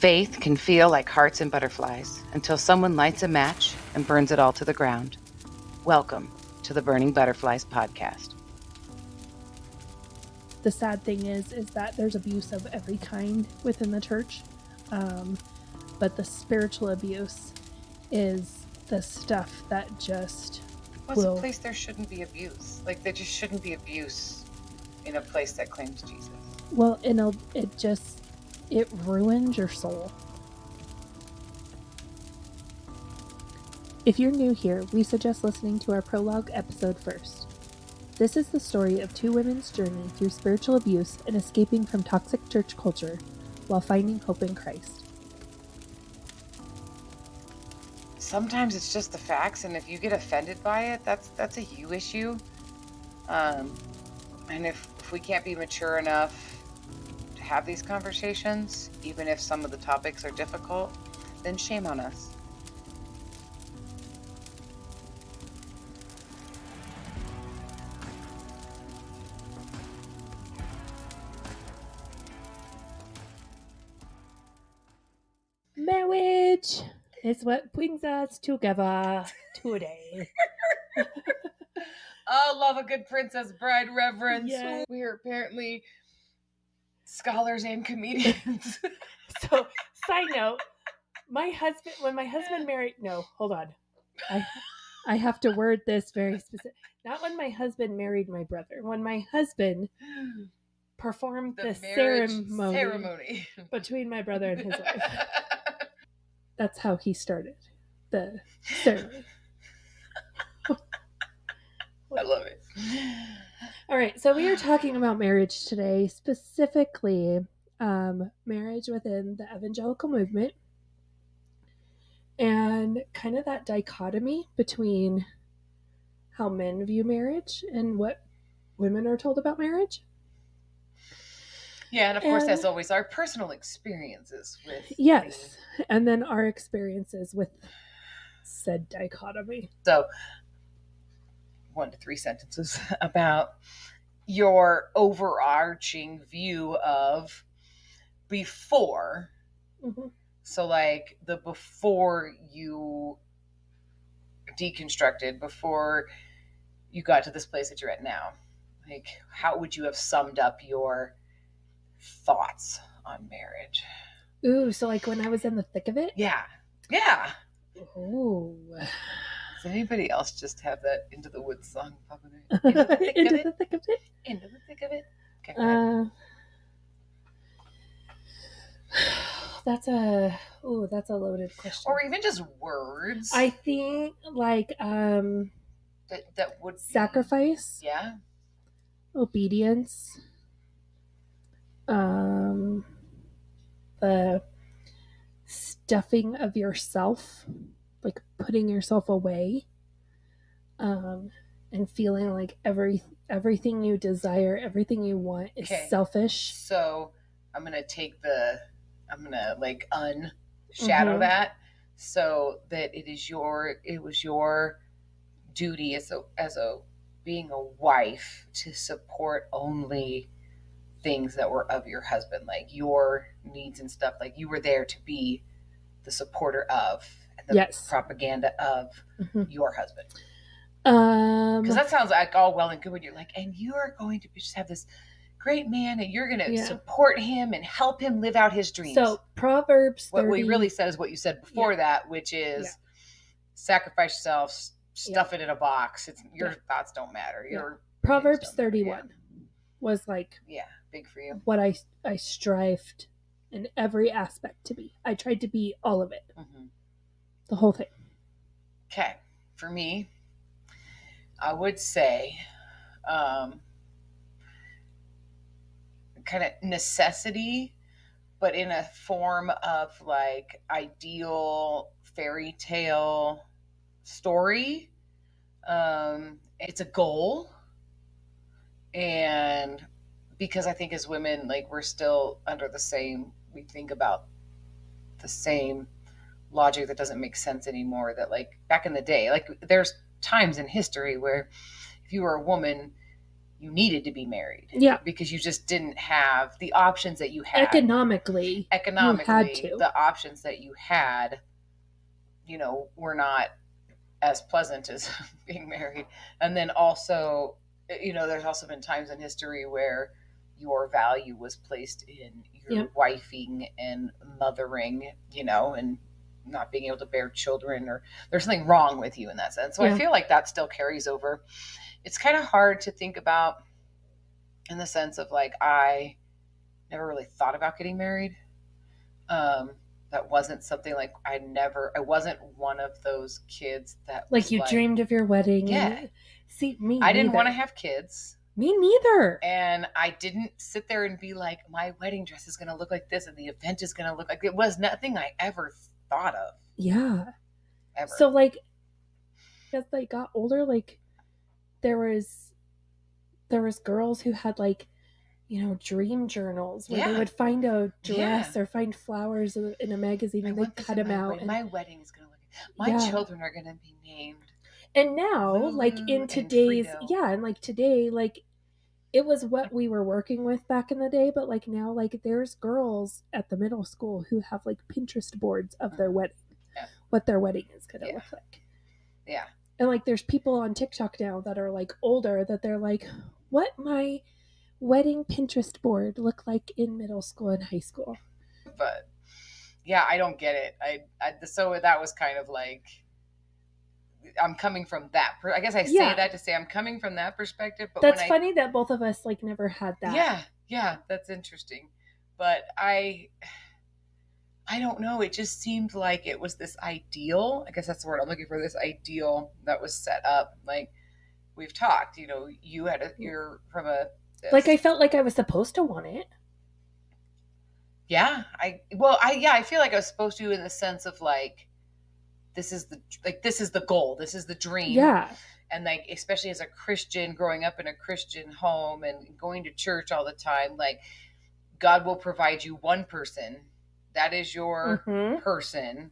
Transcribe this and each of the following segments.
Faith can feel like hearts and butterflies until someone lights a match and burns it all to the ground. Welcome to the Burning Butterflies podcast. The sad thing is that there's abuse of every kind within the church. But the spiritual abuse is the stuff that just What's a place there shouldn't be abuse? Like, there just shouldn't be abuse in a place that claims Jesus. Well, it ruins your soul. If you're new here, we suggest listening to our prologue episode first. This is the story of two women's journey through spiritual abuse and escaping from toxic church culture while finding hope in Christ. Sometimes it's just the facts, and if you get offended by it, that's a you issue. And if we can't be mature enough to have these conversations, even if some of the topics are difficult, then shame on us. Marriage is what brings us together today. Oh, love a good princess bride reverence. Yes. We are apparently scholars and comedians. So, side note, when my husband married, no, hold on. I have to word this very specific. Not when my husband married my brother. When my husband performed the ceremony between my brother and his wife. That's how he started the ceremony. I love it. All right, so we are talking about marriage today, specifically marriage within the Evangelical movement and kind of that dichotomy between how men view marriage and what women are told about marriage. Yeah, and of course, as always, our personal experiences with... Yes, and then our experiences with said dichotomy. So, 1 to 3 sentences about your overarching view of before. Mm-hmm. So, like, the before you deconstructed, before you got to this place that you're at now. Like, how would you have summed up your thoughts on marriage? Ooh, so like when I was in the thick of it? Yeah. Ooh. Does anybody else just have that Into the Woods song popping in? Into the thick Into of it? the thick of it? Into the thick of it? Okay, go ahead. That's a loaded question. Or even just words. I think like that would be, sacrifice. Yeah. Obedience. The stuffing of yourself, like putting yourself away. And feeling like everything you desire, everything you want is selfish. So I'm gonna like unshadow that, so that it was your duty as a being a wife to support only things that were of your husband, like your needs and stuff. Like you were there to be the supporter of and the propaganda of your husband. Because that sounds like all well and good when you're like, and you are going to just have this great man and you're going to support him and help him live out his dreams. So Proverbs 30. What we really said is what you said before that, which is sacrifice yourself, stuff it in a box. It's your thoughts don't matter. Your Proverbs 31 was like big for you. What I strived in every aspect to be. I tried to be all of it. The whole thing. Okay. For me, I would say kind of necessity, but in a form of like ideal fairy tale story. It's a goal. And because I think as women, like we're still under we think about the same logic that doesn't make sense anymore, that like back in the day, like there's times in history where if you were a woman, you needed to be married. Yeah. Because you just didn't have the options that you had. Economically, you had to. The options that you had, were not as pleasant as being married. And then also, there's also been times in history where your value was placed in your wifing and mothering, and not being able to bear children, or there's something wrong with you in that sense. So I feel like that still carries over. It's kind of hard to think about in the sense of like, I never really thought about getting married. That wasn't something like I wasn't one of those kids that like you dreamed of your wedding. Yeah. See, me I didn't want to have kids. Me neither. And I didn't sit there and be like, my wedding dress is going to look like this and the event is going to look like, it was nothing I ever thought of. Yeah. Ever. So like, as I got older, like there was girls who had like, dream journals where they would find a dress or find flowers in a magazine and they'd cut them out. And my wedding is going to look, my children are going to be named. And now, Lulu, like in today's, and like today, like it was what we were working with back in the day, but like now, like there's girls at the middle school who have like Pinterest boards of their wedding, what their wedding is going to look like. Yeah. And like there's people on TikTok now that are like older that they're like, what my wedding Pinterest board look like in middle school and high school. But yeah, I don't get it. So that was kind of like, I'm coming from that. I guess I say that to say I'm coming from that perspective. But that's funny that both of us like never had that. Yeah, that's interesting. But I don't know. It just seemed like it was this ideal. I guess that's the word I'm looking for. This ideal that was set up. Like we've talked. You're from a. Like I felt like I was supposed to want it. Yeah, I feel like I was supposed to in the sense of like, this is the goal, this is the dream. Yeah. And like, especially as a Christian, growing up in a Christian home and going to church all the time, like God will provide you one person that is your person,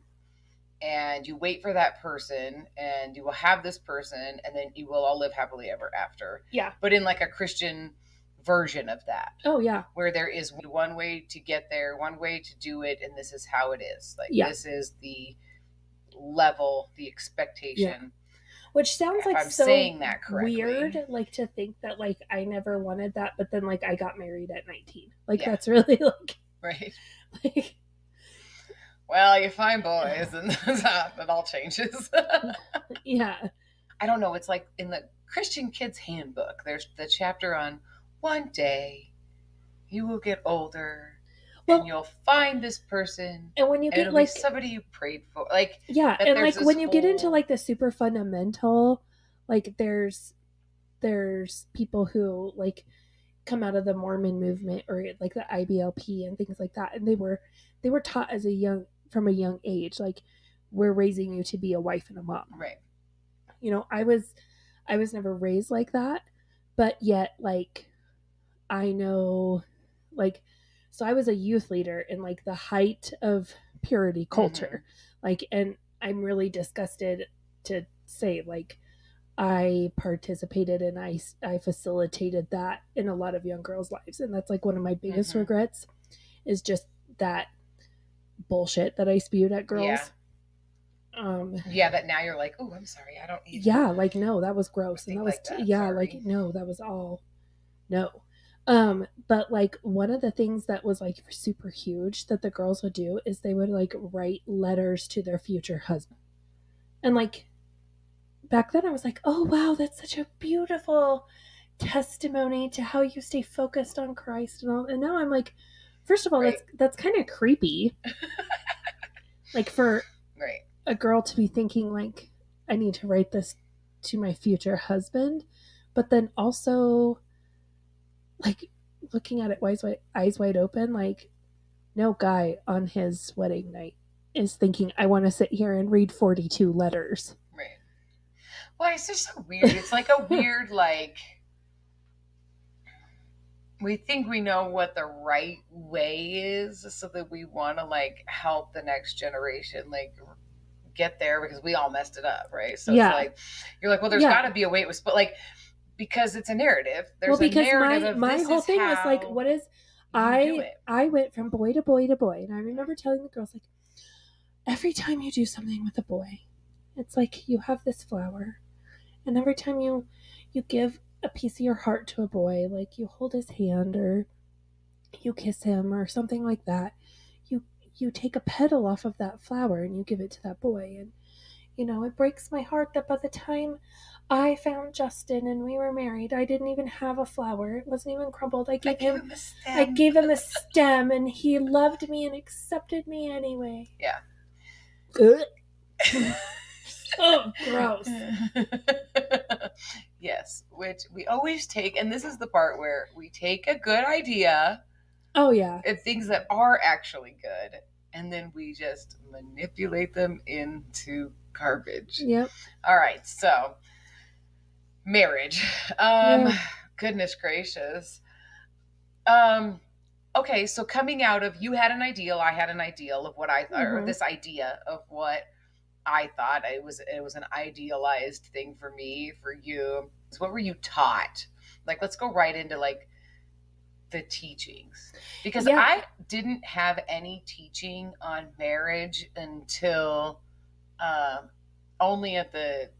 and you wait for that person, and you will have this person, and then you will all live happily ever after. Yeah. But in like a Christian version of that. Oh yeah. Where there is one way to get there, one way to do it, and this is how it is. Like this is the level, the expectation. Yeah. Which sounds like I'm saying that correctly. Weird, like to think that like I never wanted that, but then like I got married at 19. Like that's really like right. Like, well, you find boys, and it all changes. Yeah. I don't know. It's like in the Christian Kids Handbook, there's the chapter on one day you will get older. And you'll find this person, and when you get like somebody you prayed for, like and like when you get into like the super fundamental, like there's people who like come out of the Mormon movement or like the IBLP and things like that, and they were taught from a young age, like we're raising you to be a wife and a mom. Right. I was never raised like that, but yet like I know like. So I was a youth leader in like the height of purity culture. Like, and I'm really disgusted to say like I participated and I facilitated that in a lot of young girls' lives. And that's like one of my biggest regrets is just that bullshit that I spewed at girls. That now you're like, oh, I'm sorry, I don't need like no, that was gross. And that was like no, that was all no. But like one of the things that was like super huge that the girls would do is they would like write letters to their future husband. And like back then I was like, oh wow, that's such a beautiful testimony to how you stay focused on Christ and all. And now I'm like, first of all, that's kind of creepy. Like for a girl to be thinking like, I need to write this to my future husband, but then also like looking at it eyes wide open, like no guy on his wedding night is thinking, I want to sit here and read 42 letters. Right. Well, it's just so weird. It's like a weird, like, we think we know what the right way is, so that we want to like help the next generation like get there because we all messed it up, right? So it's like you're like, well, there's got to be a way it was, but like because it's a narrative. There's well, because a narrative of my this whole is thing was like, how what is you do it. I went from boy to boy to boy, and I remember telling the girls like, every time you do something with a boy, it's like you have this flower, and every time you give a piece of your heart to a boy, like you hold his hand or you kiss him or something like that, you take a petal off of that flower and you give it to that boy. And it breaks my heart that by the time I found Justin and we were married, I didn't even have a flower. It wasn't even crumpled. I gave him a stem. I gave him a stem, and he loved me and accepted me anyway. Yeah. Oh, gross. Yes, which we always take, and this is the part where we take a good idea. Oh, yeah. And things that are actually good, and then we just manipulate them into garbage. Yep. All right, so marriage. Yeah. Goodness gracious. Okay, so coming out of, you had an ideal, I had an ideal of what I thought, or this idea of what I thought it was an idealized thing for me, for you. So what were you taught? Like, let's go right into like the teachings, because Yeah. I didn't have any teaching on marriage until only at the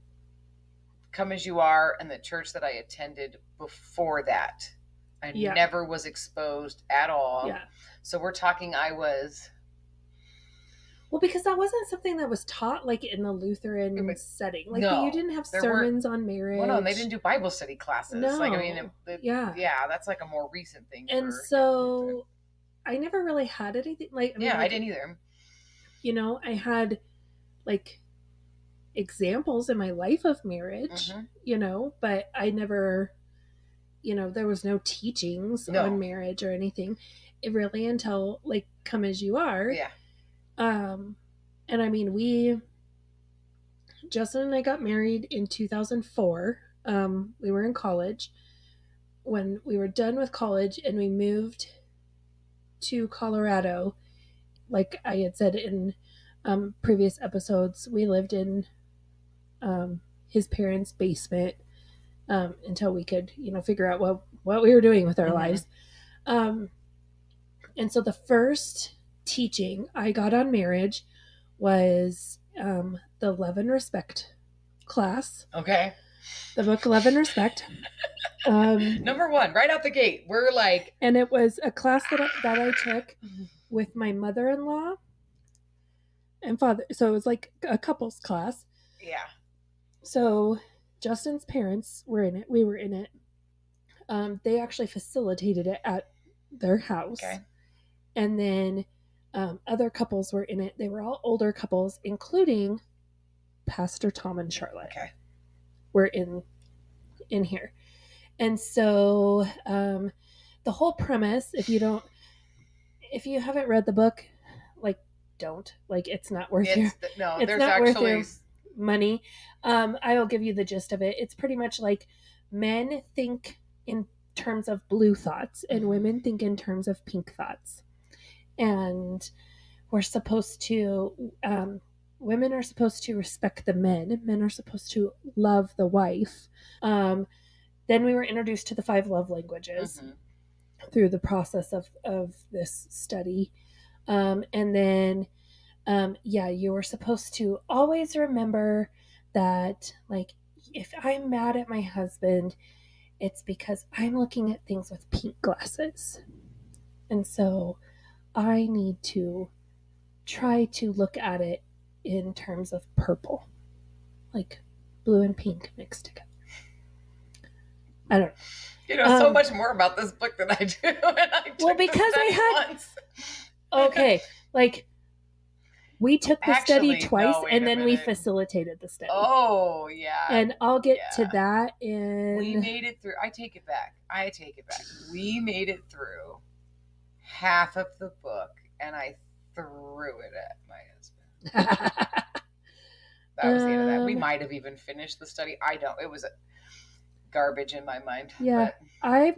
Come As You Are and the church that I attended before that. I never was exposed at all. Yeah. So we're talking, I was. Well, because that wasn't something that was taught like in the Lutheran setting. Like, No, you didn't have sermons on marriage. Well, no, they didn't do Bible study classes. No. Like, I mean, yeah, that's like a more recent thing. And so I never really had anything like. I mean, I didn't either. I had like examples in my life of marriage, but I never, there was no teachings on marriage or anything. It really until like Come As You Are. Yeah. And I mean, Justin and I got married in 2004. We were in college. When we were done with college and we moved to Colorado, like I had said in previous episodes, we lived in his parents' basement until we could, figure out what we were doing with our lives. And so the first teaching I got on marriage was the Love and Respect class. Okay. The book Love and Respect. Number one, right out the gate. We're like... And it was a class that I took with my mother-in-law and father. So it was like a couples class. Yeah. So Justin's parents were in it. We were in it. They actually facilitated it at their house. Okay. And then other couples were in it. They were all older couples, including Pastor Tom and Charlotte. Okay. Were in here. And so the whole premise, if you haven't read the book, like, don't. Like, it's not worth your money. I will give you the gist of it. It's pretty much like men think in terms of blue thoughts and women think in terms of pink thoughts. And we're supposed to, women are supposed to respect the men are supposed to love the wife. Then we were introduced to the 5 love languages through the process of this study. And then, you were supposed to always remember that, like, if I'm mad at my husband, it's because I'm looking at things with pink glasses. And so I need to try to look at it in terms of purple, like blue and pink mixed together. I don't know. You know so much more about this book than I do. And I took because I had once. Okay, like we took the study twice, and then we facilitated the study. Oh yeah, and I'll get to that. We made it through. I take it back. We made it through half of the book, and I threw it at my husband. That was the end of that. We might have even finished the study. I don't. It was garbage in my mind. Yeah, but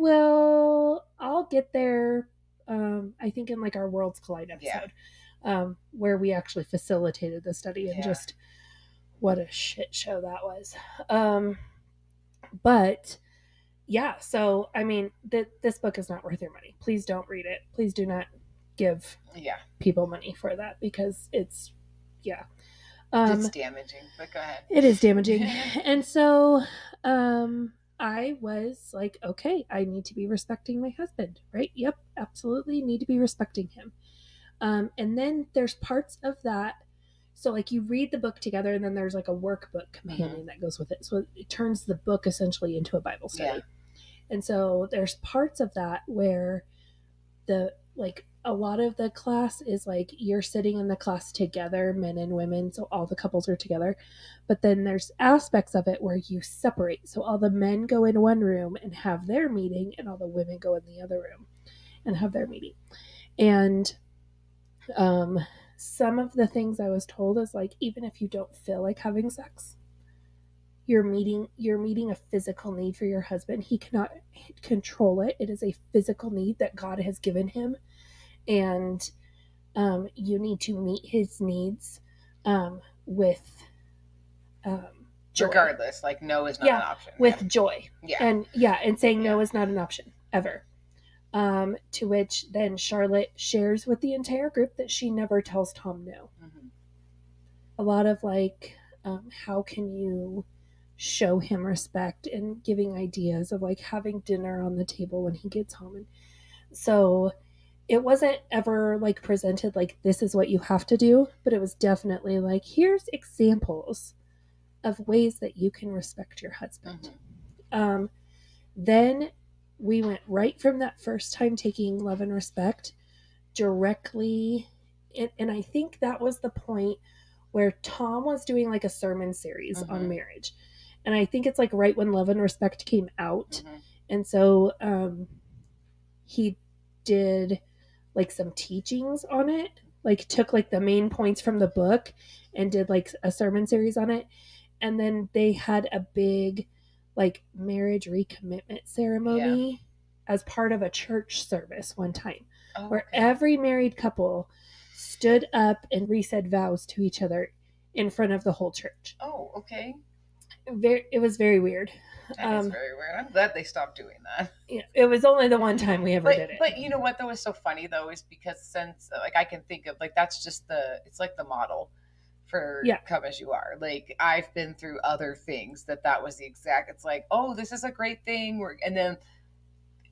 I'll get there. I think in like our Worlds Collide episode, where we actually facilitated the study and just what a shit show that was. But yeah, so I mean, this book is not worth your money. Please don't read it. Please do not give Yeah. people money for that, because it's, yeah. It's damaging, but go ahead. It is damaging. And so I was like, okay, I need to be respecting my husband, right? Yep, absolutely need to be respecting him. And then there's parts of that. So, like, you read the book together, and then there's like a workbook companion that goes with it. So it turns the book essentially into a Bible study. Yeah. And so there's parts of that where the, like, a lot of the class is like you're sitting in the class together, men and women, so all the couples are together. But then there's aspects of it where you separate. So all the men go in one room and have their meeting, and all the women go in the other room and have their meeting. And some of the things I was told is like, even if you don't feel like having sex, you're meeting a physical need for your husband. He cannot control it. It is a physical need that God has given him, and you need to meet his needs with joy. Regardless, like no is not an option. With joy. Yeah. And saying no is not an option ever. To which then Charlotte shares with the entire group that she never tells Tom no. Mm-hmm. A lot of like, how can you show him respect, and giving ideas of like having dinner on the table when he gets home. And so it wasn't ever like presented like this is what you have to do, but it was definitely like, here's examples of ways that you can respect your husband. Mm-hmm. Then we went right from that first time taking love and respect directly, and I think that was the point where Tom was doing like a sermon series on marriage. And I think it's like right when Love and Respect came out. And so he did like some teachings on it, like took like the main points from the book and did like a sermon series on it. And then they had a big like marriage recommitment ceremony as part of a church service one time, where every married couple stood up and resaid vows to each other in front of the whole church. Oh, okay. It was very weird. That is very weird. I'm glad they stopped doing that. Yeah, it was only the one time we ever did it. But you know what though is so funny though is because since like I can think of like that's just it's like the model for Come As You Are. Like I've been through other things that was the exact. It's like, oh, this is a great thing. And then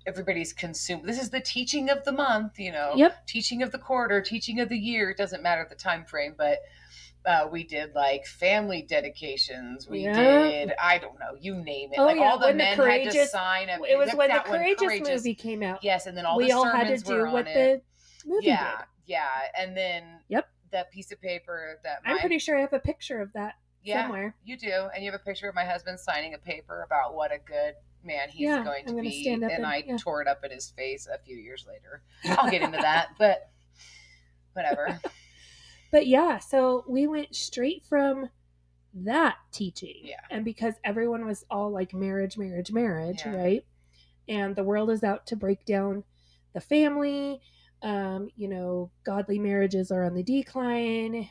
everybody's consumed. This is the teaching of the month, you know. Teaching of the quarter, teaching of the year. It doesn't matter the time frame, but we did like family dedications. We did, I don't know, you name it. Like all the men had to sign. It was when the Courageous movie came out. Yes, and then all the sermons were on it. The movie did. Yeah, and then that piece of paper that I'm pretty sure I have a picture of that somewhere. You do, and you have a picture of my husband signing a paper about what a good man he's going to be. And I tore it up in his face a few years later. I'll get into that, but whatever. But yeah, so we went straight from that teaching. Yeah. And because everyone was all like marriage, right? And the world is out to break down the family. You know, godly marriages are on the decline.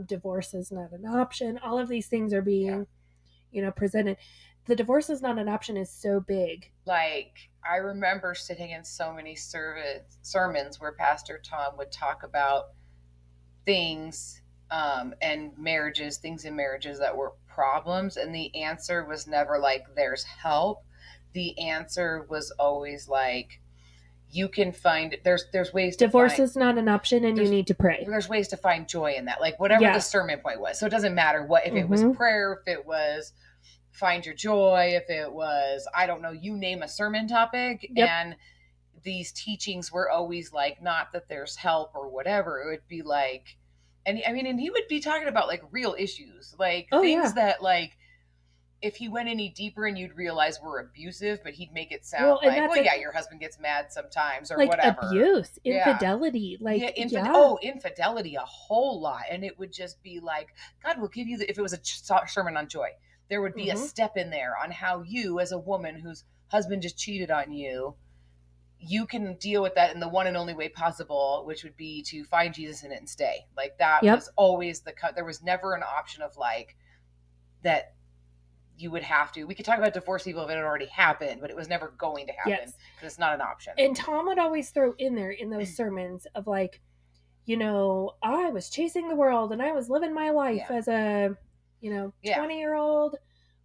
Divorce is not an option. All of these things are being, you know, presented. The divorce is not an option is so big. Like, I remember sitting in so many sermons where Pastor Tom would talk about things and things in marriages that were problems, and the answer was never like there's help. The answer was always like you can find there's ways to divorce is not an option, and you need to pray. There's ways to find joy in that, like whatever the sermon point was. So it doesn't matter what if it was prayer, if it was find your joy, if it was I don't know, you name a sermon topic. And these teachings were always like not that there's help or whatever. It would be like, and I mean, and he would be talking about like real issues, like things that like if he went any deeper and you'd realize were abusive, but he'd make it sound your husband gets mad sometimes or like whatever. Abuse, infidelity, infidelity a whole lot. And it would just be like, God will give you if it was a sermon on joy, there would be a step in there on how you as a woman whose husband just cheated on you, you can deal with that in the one and only way possible, which would be to find Jesus in it and stay. Like that was always there was never an option of like that you would have to. We could talk about divorce people if it had already happened, but it was never going to happen because it's not an option. And Tom would always throw in there in those sermons of like, I was chasing the world and I was living my life as a, 20-year-old,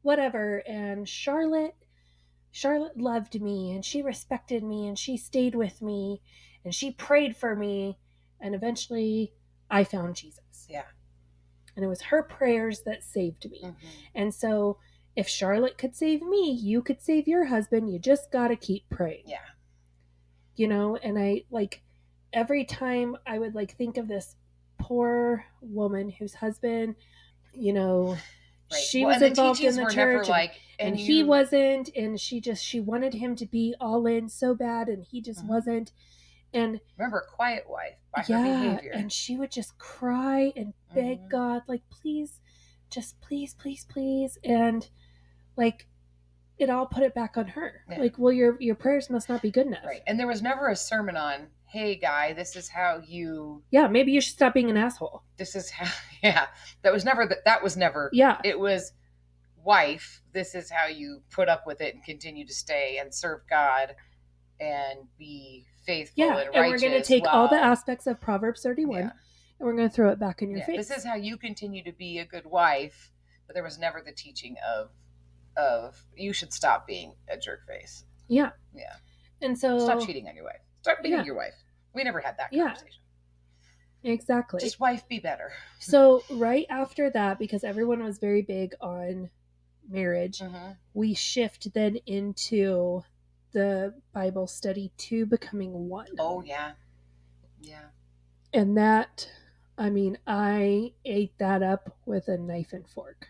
whatever. And Charlotte loved me and she respected me and she stayed with me and she prayed for me. And eventually I found Jesus. Yeah. And it was her prayers that saved me. Mm-hmm. And so if Charlotte could save me, you could save your husband. You just got to keep praying. Yeah. And I like every time I would like think of this poor woman whose husband, she was involved in the church and he wasn't, and she wanted him to be all in so bad and he just wasn't. And remember, quiet wife by her behavior. And she would just cry and beg God, like, please, just please, please, please. And like it all put it back on her. Yeah. Like, well, your prayers must not be good enough. Right. And there was never a sermon on, hey guy, this is how you maybe you should stop being an asshole. This is how that was never it was, wife, this is how you put up with it and continue to stay and serve God and be faithful and righteous. And we're going to take all the aspects of Proverbs 31 and we're going to throw it back in your face. This is how you continue to be a good wife, but there was never the teaching of you should stop being a jerk face. Yeah. Yeah. And so stop cheating on your wife. Start beating your wife. We never had that conversation. Exactly. Just wife be better. So right after that, because everyone was very big on marriage, we shift then into the Bible study to becoming one. Oh, yeah. Yeah. And that, I mean, I ate that up with a knife and fork.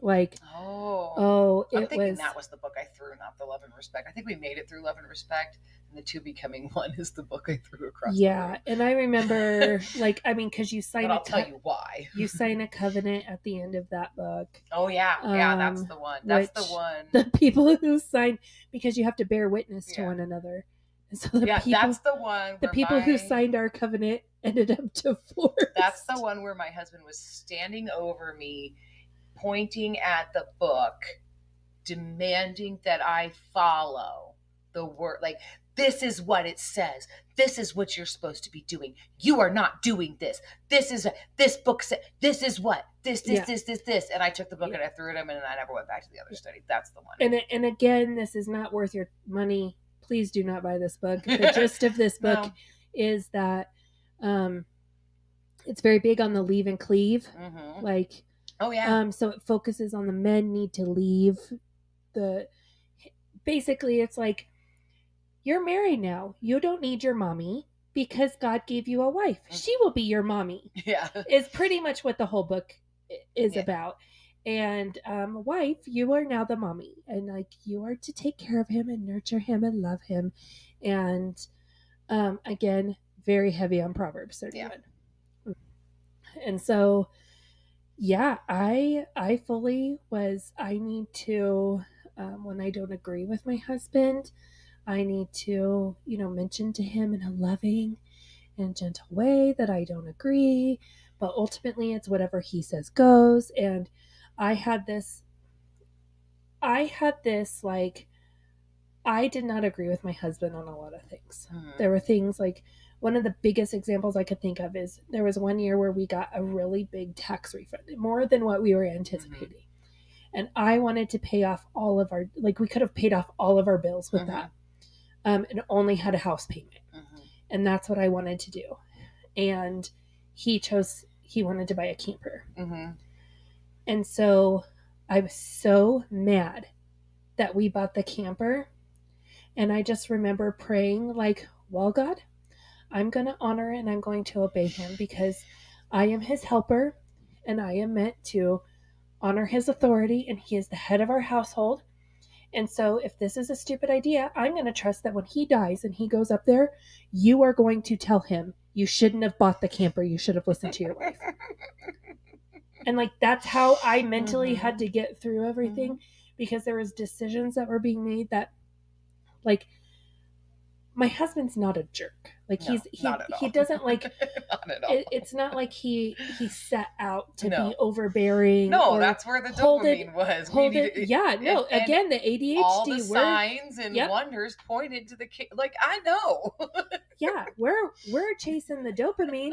Like, I'm thinking that was the book I threw, not the Love and Respect. I think we made it through Love and Respect, and the Two Becoming One is the book I threw across the room. And I remember, like, I mean, because you sign I'll tell you why. You sign a covenant at the end of that book. Oh, yeah. Yeah, that's the one. That's the one. The people who sign, because you have to bear witness to one another. And so that's the one. The people who signed our covenant ended up divorced. That's the one where my husband was standing over me, pointing at the book, demanding that I follow the word. Like, this is what it says. This is what you're supposed to be doing. You are not doing this. This book said, this is what, this. And I took the book and I threw it at him and I never went back to the other study. That's the one. And again, this is not worth your money. Please do not buy this book. The gist of this book is that it's very big on the leave and cleave. Like, oh yeah. So it focuses on the men need to leave. Basically, it's like, you're married now. You don't need your mommy because God gave you a wife. She will be your mommy. Yeah. Is pretty much what the whole book is about. And wife, you are now the mommy. And like, you are to take care of him and nurture him and love him. And again, very heavy on Proverbs 31. Yeah. And so, I fully was, I need to, when I don't agree with my husband, I need to, mention to him in a loving and gentle way that I don't agree, but ultimately it's whatever he says goes. And I had this, like, I did not agree with my husband on a lot of things. There were things like, one of the biggest examples I could think of is there was one year where we got a really big tax refund, more than what we were anticipating. And I wanted to pay off all of our, like, we could have paid off all of our bills with that. And only had a house payment. And that's what I wanted to do. And he wanted to buy a camper. And so I was so mad that we bought the camper. And I just remember praying like, well, God, I'm going to honor and I'm going to obey him because I am his helper and I am meant to honor his authority and he is the head of our household. And so if this is a stupid idea, I'm going to trust that when he dies and he goes up there, you are going to tell him you shouldn't have bought the camper. You should have listened to your wife. And like, that's how I mentally had to get through everything because there was decisions that were being made that, like, my husband's not a jerk. Like No, not at he all. doesn't like Not at all. it's not like he set out to No. be overbearing. No, or that's where the hold dopamine it, was. hold it. Yeah, no. And Again, the ADHD. all the signs and Yep. wonders pointed to the kid. Like, I know. Yeah, we're chasing the dopamine.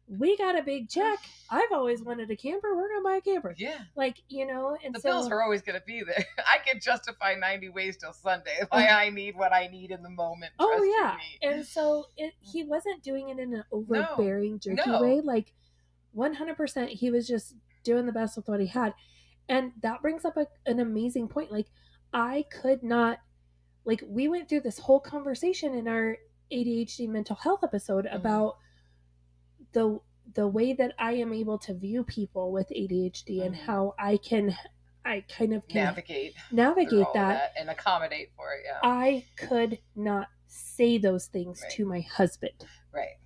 We got a big check. I've always wanted a camper. We're gonna buy a camper. Yeah. Like, you know, and The so bills are always going to be there. I can justify 90 ways till Sunday. Why I need what I need in the moment. oh Trust yeah. you me. And so he wasn't doing it in an overbearing, jerky No. way. Like 100%, he was just doing the best with what he had. And that brings up an amazing point. Like, I could not, like, we went through this whole conversation in our ADHD mental health episode about the way that I am able to view people with ADHD and how I kind of can navigate that and accommodate for it. Yeah. I could not say those things to my husband. Right.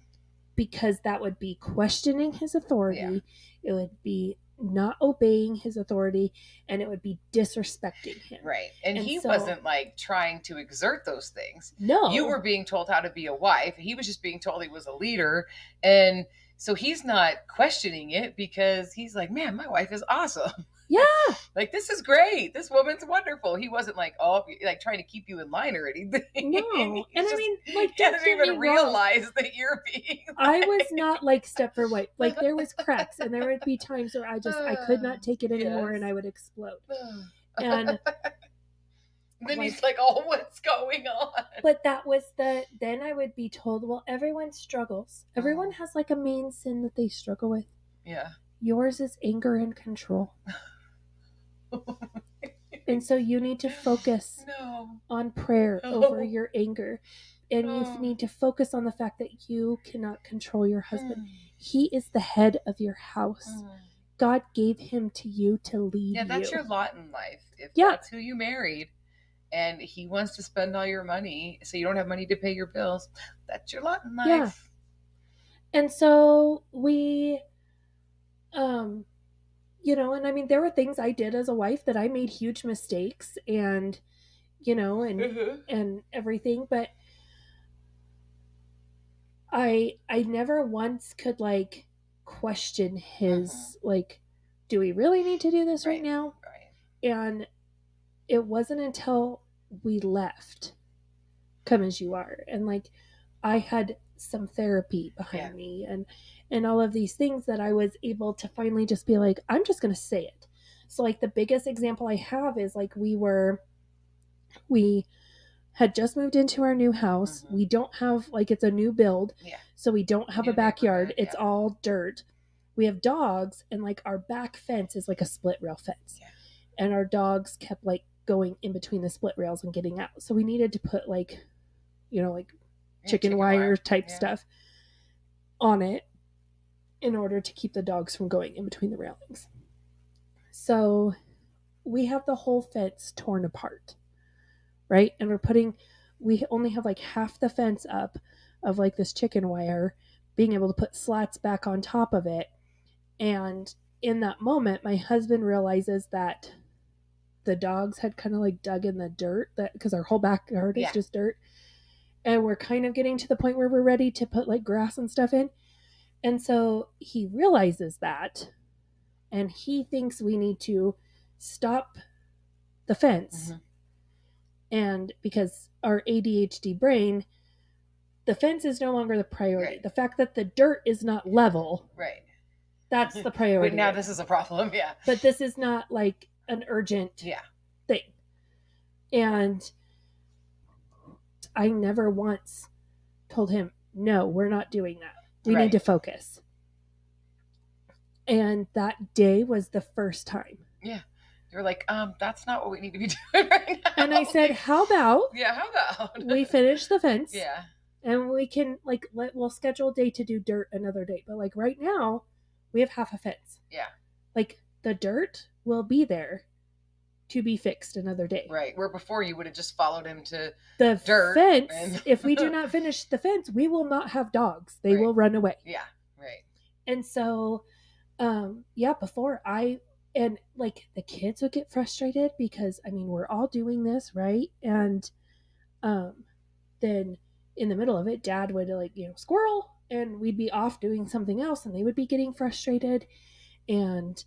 Because that would be questioning his authority. Yeah. It would be not obeying his authority, and it would be disrespecting him. Right. And he wasn't like trying to exert those things. No. You were being told how to be a wife. He was just being told he was a leader. And so he's not questioning it because he's like, man, my wife is awesome. Yeah. Like, this is great. This woman's wonderful. He wasn't like, oh, like trying to keep you in line or anything. No. And I mean, like, he doesn't even realize that you're being like... I was not like Stepford Wife. Like, there was cracks, and there would be times where I could not take it anymore, and I would explode. And then he's like, oh, what's going on? But that was then I would be told, well, everyone struggles. Everyone has like a main sin that they struggle with. Yeah. Yours is anger and control. And so you need to focus on prayer over your anger. And you need to focus on the fact that you cannot control your husband. He is the head of your house. God gave him to you to lead you. Yeah, that's your lot in life. If that's who you married and he wants to spend all your money so you don't have money to pay your bills, that's your lot in life. Yeah. And so we, you know, and I mean, there were things I did as a wife that I made huge mistakes and, you know, and everything, but I never once could like question his, like, do we really need to do this right now? Right. And it wasn't until we left Come As You Are, and like I had some therapy behind me and all of these things that I was able to finally just be like, I'm just going to say it. So like the biggest example I have is like we had just moved into our new house. We don't have, like, it's a new build. Yeah. So we don't have a backyard. It's all dirt. We have dogs, and like our back fence is like a split rail fence. Yeah. And our dogs kept like going in between the split rails and getting out. So we needed to put like, you know, like chicken wire type stuff on it in order to keep the dogs from going in between the railings. So we have the whole fence torn apart, right? And we only have like half the fence up of like this chicken wire, being able to put slats back on top of it. And in that moment, my husband realizes that the dogs had kind of like dug in the dirt, that because our whole backyard is just dirt. And we're kind of getting to the point where we're ready to put like grass and stuff in. And so he realizes that, and he thinks we need to stop the fence. And because our ADHD brain, the fence is no longer the priority. Right. The fact that the dirt is not level. Right. That's the priority. But now this is a problem. Yeah. But this is not like an urgent thing. And I never once told him, no, we're not doing that. We need to focus. And that day was the first time. Yeah. You're like, that's not what we need to be doing right now. And I said, how about we finish the fence? Yeah. And we can like we'll schedule a day to do dirt another day. But like right now, we have half a fence. Yeah. Like the dirt will be there to be fixed another day. Right. Where before you would have just followed him to the dirt. Fence. If we do not finish the fence, we will not have dogs. They will run away. Yeah. Right. And so, before and like the kids would get frustrated because I mean we're all doing this, right? And then in the middle of it, Dad would like, squirrel, and we'd be off doing something else, and they would be getting frustrated, and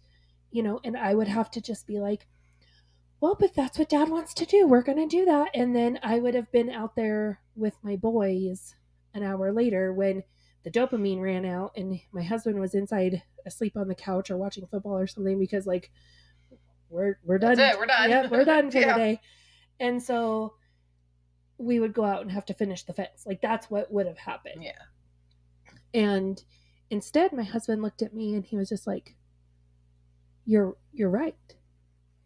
and I would have to just be like, well, but that's what Dad wants to do. We're going to do that. And then I would have been out there with my boys an hour later when the dopamine ran out and my husband was inside asleep on the couch or watching football or something, because like we're done. That's it. We're done. Yeah, we're done for Yeah. the day. And so we would go out and have to finish the fence. Like that's what would have happened. Yeah. And instead my husband looked at me and he was just like, You're right.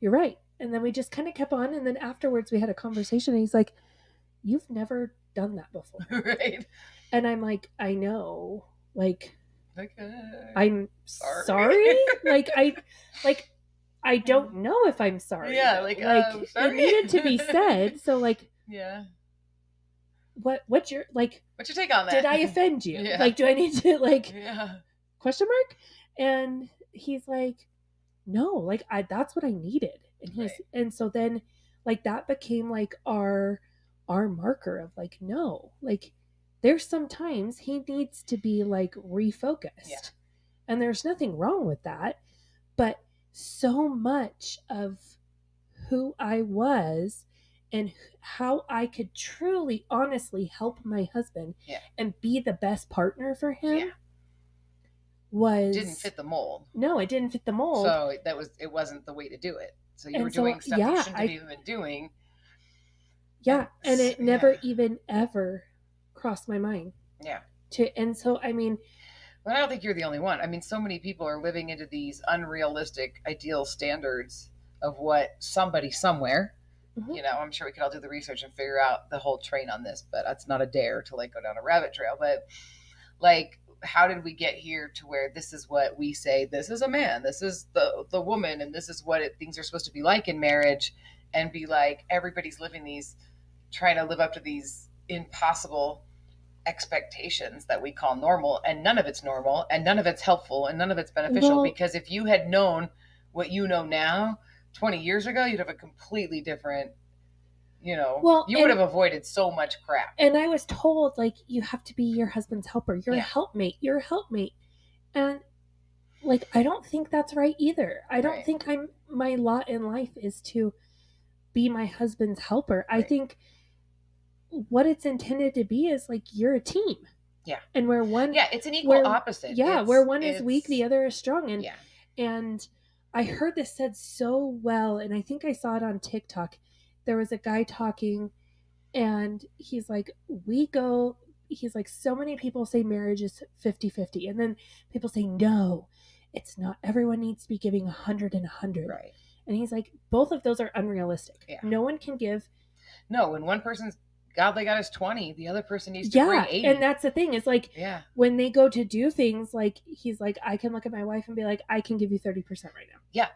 You're right. And then we just kind of kept on. And then afterwards we had a conversation and he's like, You've never done that before. Right. And I'm like, I know. Like, Okay. I'm sorry? I don't know if I'm sorry. Yeah, sorry. it needed to be said. So like, yeah. What's your What's your take on that? Did I offend you? Yeah. Like, do I need to yeah. question mark? And he's like, no, like that's what I needed. And he's Right. and so then like that became like our marker of like, no, like there's sometimes he needs to be like refocused. Yeah. And there's nothing wrong with that. But so much of who I was and how I could truly honestly help my husband Yeah. and be the best partner for him Yeah. was Didn't fit the mold. No, it didn't fit the mold. So it wasn't the way to do it. So you And were so, doing stuff yeah, you shouldn't have even been doing. Yeah, and it never even ever crossed my mind. Yeah. And so I mean, but I don't think you're the only one. I mean, so many people are living into these unrealistic ideal standards of what somebody somewhere, I'm sure we could all do the research and figure out the whole train on this, but that's not a dare to like go down a rabbit trail. But like, how did we get here to where this is what we say, this is a man, this is the woman, and this is what things are supposed to be like in marriage, and be like, everybody's living these, trying to live up to these impossible expectations that we call normal, and none of it's normal, and none of it's helpful, and none of it's beneficial. Because if you had known what you know now 20 years ago, you'd have a completely different, you would have avoided so much crap. And I was told, like, you have to be your husband's helper. You're a helpmate. You're a helpmate. And like, I don't think that's right either. I don't think my lot in life is to be my husband's helper. I think what it's intended to be is like, you're a team. Yeah. And where one, it's an equal opposite. Yeah. Where one is weak, the other is strong. And, yeah. And I heard this said so well. And I think I saw it on TikTok. There was a guy talking and he's like, so many people say marriage is 50-50. And then people say, no, it's not. Everyone needs to be giving 100 and 100. Right. And he's like, both of those are unrealistic. Yeah. No one can give. No, when one person's they got us 20, the other person needs to bring 80. And that's the thing. It's like, when they go to do things, like, he's like, I can look at my wife and be like, I can give you 30% right now. Yeah.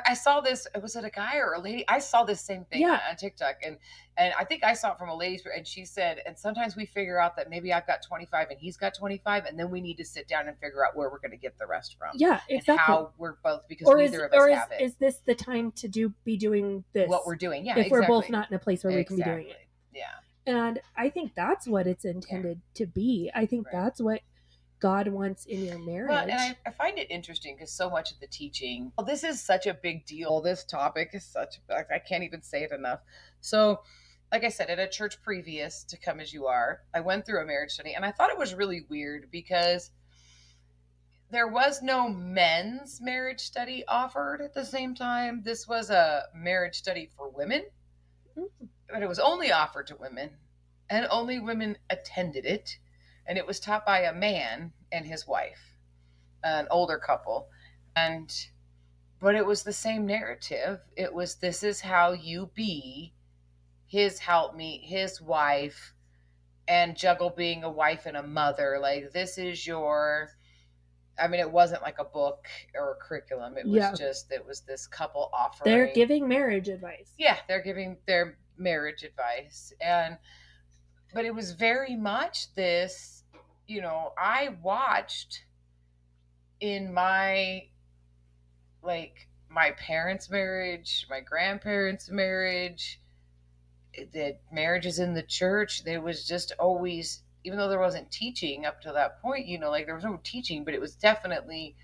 I saw this. Was it a guy or a lady? I saw this same thing on TikTok. And I think I saw it from a lady, and she said, and sometimes we figure out that maybe I've got 25 and he's got 25. And then we need to sit down and figure out where we're going to get the rest from. Yeah, exactly. And how we're both, because neither of us have it. Is this the time to be doing this? What we're doing. Yeah. If we're both not in a place where we can be doing it. Yeah. And I think that's what it's intended to be. I think that's what God wants in your marriage. Well, and I find it interesting because so much of the teaching, this is such a big deal. This topic is I can't even say it enough. So, like I said, at a church previous to Come As You Are, I went through a marriage study, and I thought it was really weird because there was no men's marriage study offered at the same time. This was a marriage study for women. Mm-hmm. But it was only offered to women, and only women attended it. And it was taught by a man and his wife, an older couple. But it was the same narrative. It was, this is how you be his helpmeet, his wife, and juggle being a wife and a mother. Like, this is your, it wasn't like a book or a curriculum. It was it was this couple offering. They're giving marriage advice. Yeah, they're giving their marriage advice. But it was very much this, I watched in my parents' marriage, my grandparents' marriage, the marriages in the church, there was just always, even though there wasn't teaching up to that point, like there was no teaching, but it was definitely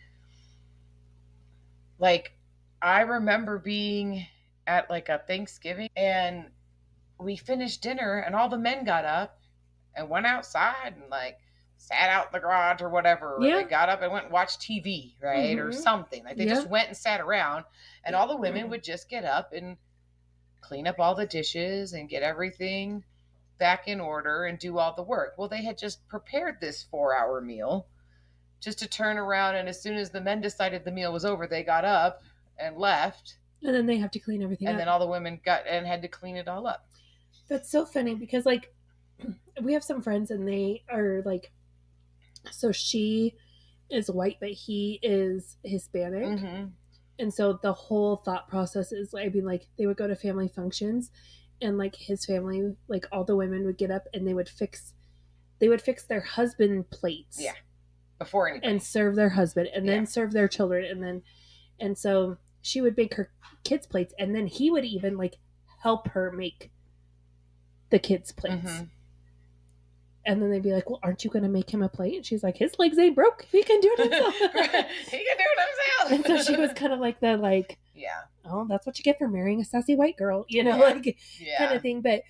like, I remember being at like a Thanksgiving, and we finished dinner and all the men got up and went outside and like sat out in the garage or whatever, or they got up and went and watched TV, right? Or something. Like they just went and sat around, and all the women would just get up and clean up all the dishes and get everything back in order and do all the work. Well, they had just prepared this 4-hour meal just to turn around, and as soon as the men decided the meal was over, they got up and left. And then they have to clean everything and up. then all the women got and had to clean it all up. That's so funny because like we have some friends and they are like, so she is white but he is Hispanic. And so the whole thought process is, I mean, like they would go to family functions and like his family, like all the women would get up and they would fix their husband plates before anybody, and serve their husband and then serve their children, and so she would make her kids plates, and then he would even like help her make the kids plates. And then they'd be like, well, aren't you going to make him a plate? And she's like, his legs ain't broke. He can do it himself. He can do it himself. And so she was kind of like the, like, oh, that's what you get for marrying a sassy white girl, like kind of thing. But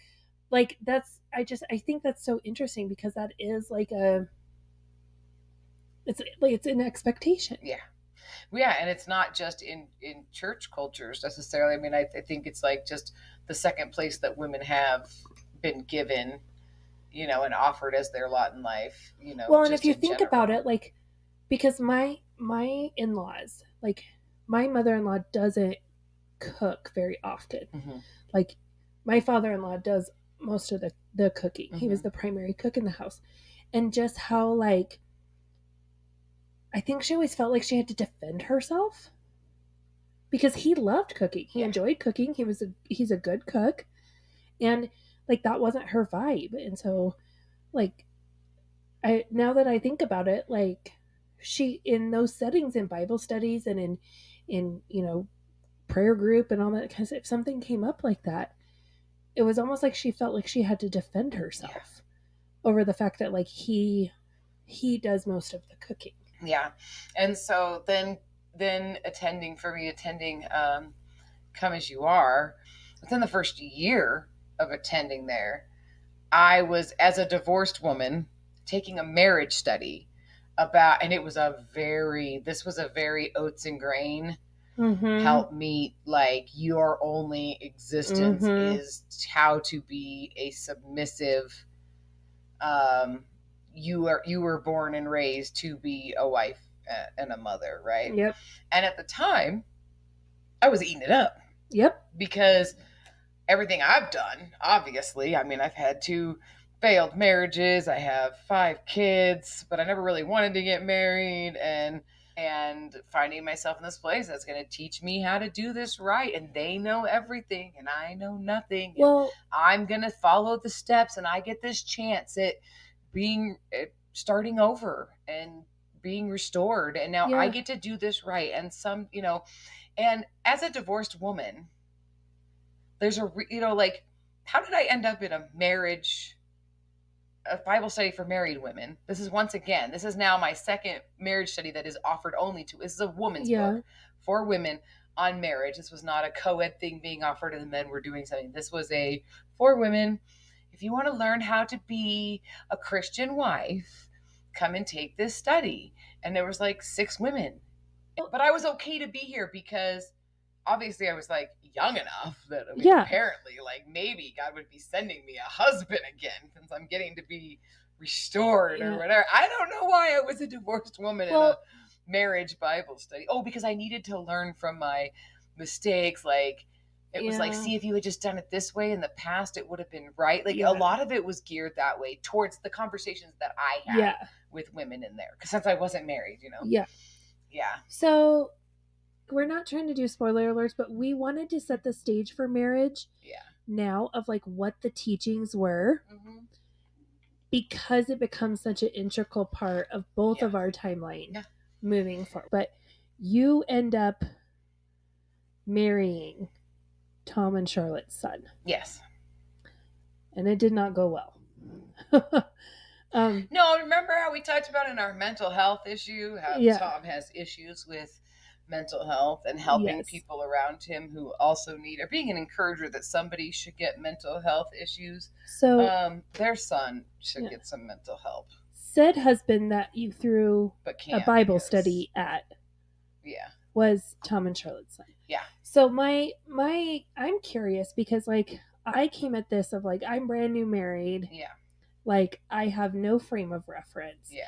like, I think that's so interesting because that is like it's an expectation. Yeah, and it's not just in church cultures necessarily. I mean, I think it's like just the second place that women have been given, and offered as their lot in life, Well, and if you think about it, like, because my in-laws, like, my mother-in-law doesn't cook very often. Like, my father-in-law does most of the cooking. He was the primary cook in the house. And just how, like, I think she always felt like she had to defend herself because he loved cooking. He enjoyed cooking. He's a good cook. And like that wasn't her vibe. And so like now that I think about it, like she, in those settings, in Bible studies and in prayer group and all that, because if something came up like that, it was almost like she felt like she had to defend herself over the fact that like he does most of the cooking. And so then attending Come As You Are, within the first year of attending there, I was, as a divorced woman, taking a marriage study about, and this was a very oats and grain, help meet, like your only existence is how to be a submissive, you were born and raised to be a wife and a mother, right? Yep. And at the time, I was eating it up. Yep. Because everything I've done, obviously, I mean, I've had 2 failed marriages, I have 5 kids, but I never really wanted to get married, and finding myself in this place that's going to teach me how to do this right, and they know everything and I know nothing. Well, I'm going to follow the steps, and I get this chance at starting over and being restored, and now I get to do this right. And and as a divorced woman, there's like, how did I end up in a Bible study for married women? This is now my second marriage study that is offered only to, this is a woman's book for women on marriage. This was not a co-ed thing being offered and the men were doing something. This was for women. If you want to learn how to be a Christian wife, come and take this study. And there was like 6 women. But I was okay to be here because obviously I was like young enough that apparently like maybe God would be sending me a husband again since I'm getting to be restored or whatever. I don't know why I was a divorced woman in a marriage Bible study. Oh, because I needed to learn from my mistakes. Like it was like, see, if you had just done it this way in the past, it would have been right. Like a lot of it was geared that way towards the conversations that I had with women in there. Because since I wasn't married, Yeah. So we're not trying to do spoiler alerts, but we wanted to set the stage for marriage now of like what the teachings were, because it becomes such an integral part of both of our timeline moving forward. But you end up marrying Tom and Charlotte's son. Yes. and it did not go well. No, remember how we talked about in our mental health issue how Yeah. Tom has issues with mental health and helping Yes. people around him who also need, or being an encourager that somebody should get mental health issues. So their son should Yeah. get some mental help, said husband that you threw but a can't Bible because, study at yeah, was Tom and Charlotte's son. yeah, So I'm curious because like I came at this of like I'm brand new married, yeah, like I have no frame of reference. yeah,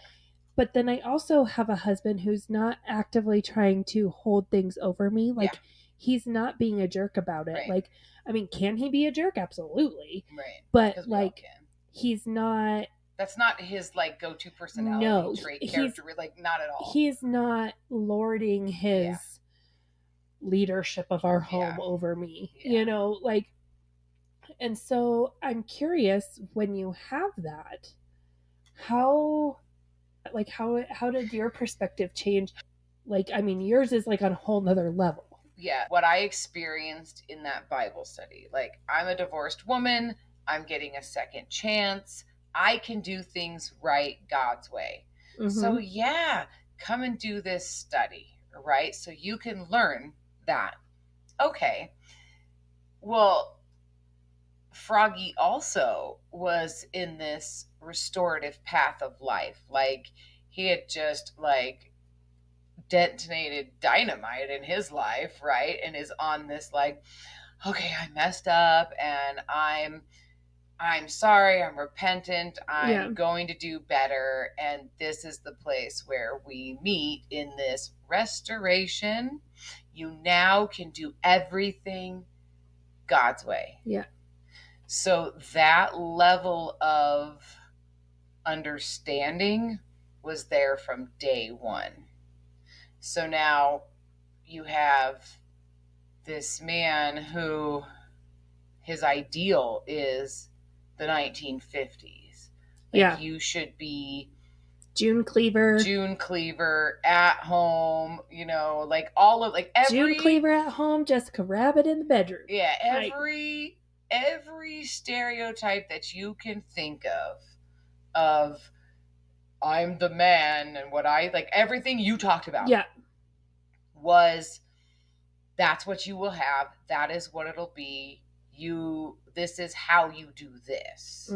But then I also have a husband who's not actively trying to hold things over me. Like Yeah. he's not being a jerk about it. Right. Like I mean, can he be a jerk? Absolutely. right. But Because we all like can. he's not That's not his like go-to personality No, trait, he's- character, like not at all. he's not lording his Yeah. leadership of our home Yeah. over me. Yeah. You know, like and so I'm curious when you have that, how did your perspective change? Like, I mean, yours is like on a whole nother level. Yeah, what I experienced in that Bible study, like I'm a divorced woman, I'm getting a second chance, I can do things right God's way. So yeah, come and do this study, right? So you can learn that. Okay. Well, Froggy also was in this restorative path of life. Like he had just like detonated dynamite in his life, right? And is on this like, okay, I messed up and I'm sorry, I'm repentant, I'm going to do better, and this is the place where we meet in this restoration. You now can do everything God's way. Yeah. So that level of understanding was there from day one. So now you have this man who his ideal is the 1950s. Like Yeah. you should be June Cleaver. June Cleaver at home, you know, like all of like every June Cleaver at home, Jessica Rabbit in the bedroom. Yeah, every stereotype that you can think of I'm the man and what I like, everything you talked about. Yeah. Was that's what you will have, that is what it'll be, this is how you do this.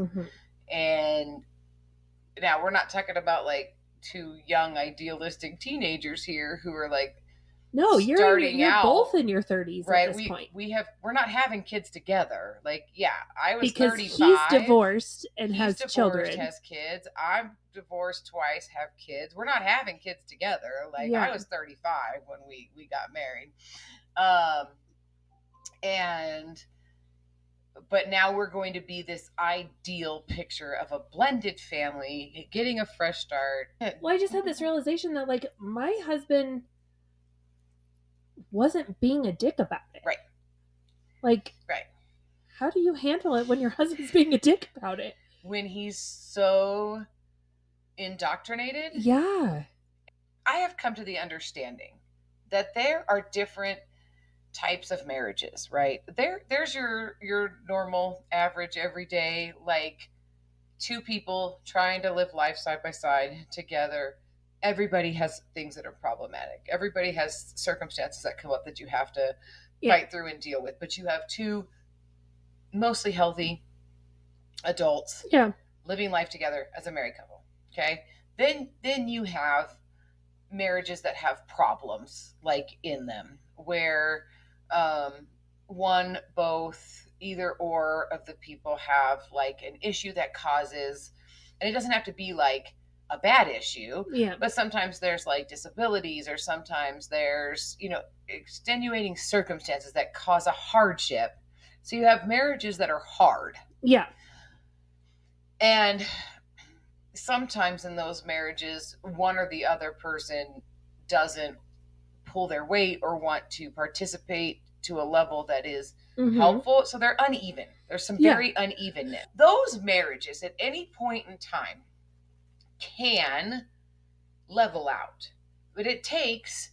And now we're not talking about like two young idealistic teenagers here who are like no, you're starting out, both in your 30s right? at this point. We're not having kids together. Like, yeah, I was because 35. He's divorced and He's has divorced, children. has kids. I'm divorced twice, have kids. We're not having kids together. Like, I was 35 when we got married. But now we're going to be this ideal picture of a blended family, getting a fresh start. Well, I just had this realization that like my husband wasn't being a dick about it. Right. Like, right. How do you handle it when your husband's being a dick about it? When he's so indoctrinated? Yeah. I have come to the understanding that there are different types of marriages, right? There's your normal, average, everyday, like two people trying to live life side by side together. Everybody has things that are problematic. Everybody has circumstances that come up that you have to fight through and deal with. But you have two mostly healthy adults living life together as a married couple. Okay. Then you have marriages that have problems like in them where both, either or of the people have like an issue that causes, and it doesn't have to be like a bad issue, but sometimes there's like disabilities, or sometimes there's, extenuating circumstances that cause a hardship. So you have marriages that are hard. Yeah. And sometimes in those marriages, one or the other person doesn't pull their weight or want to participate to a level that is helpful. So they're uneven. There's some very unevenness. Those marriages at any point in time can level out, but it takes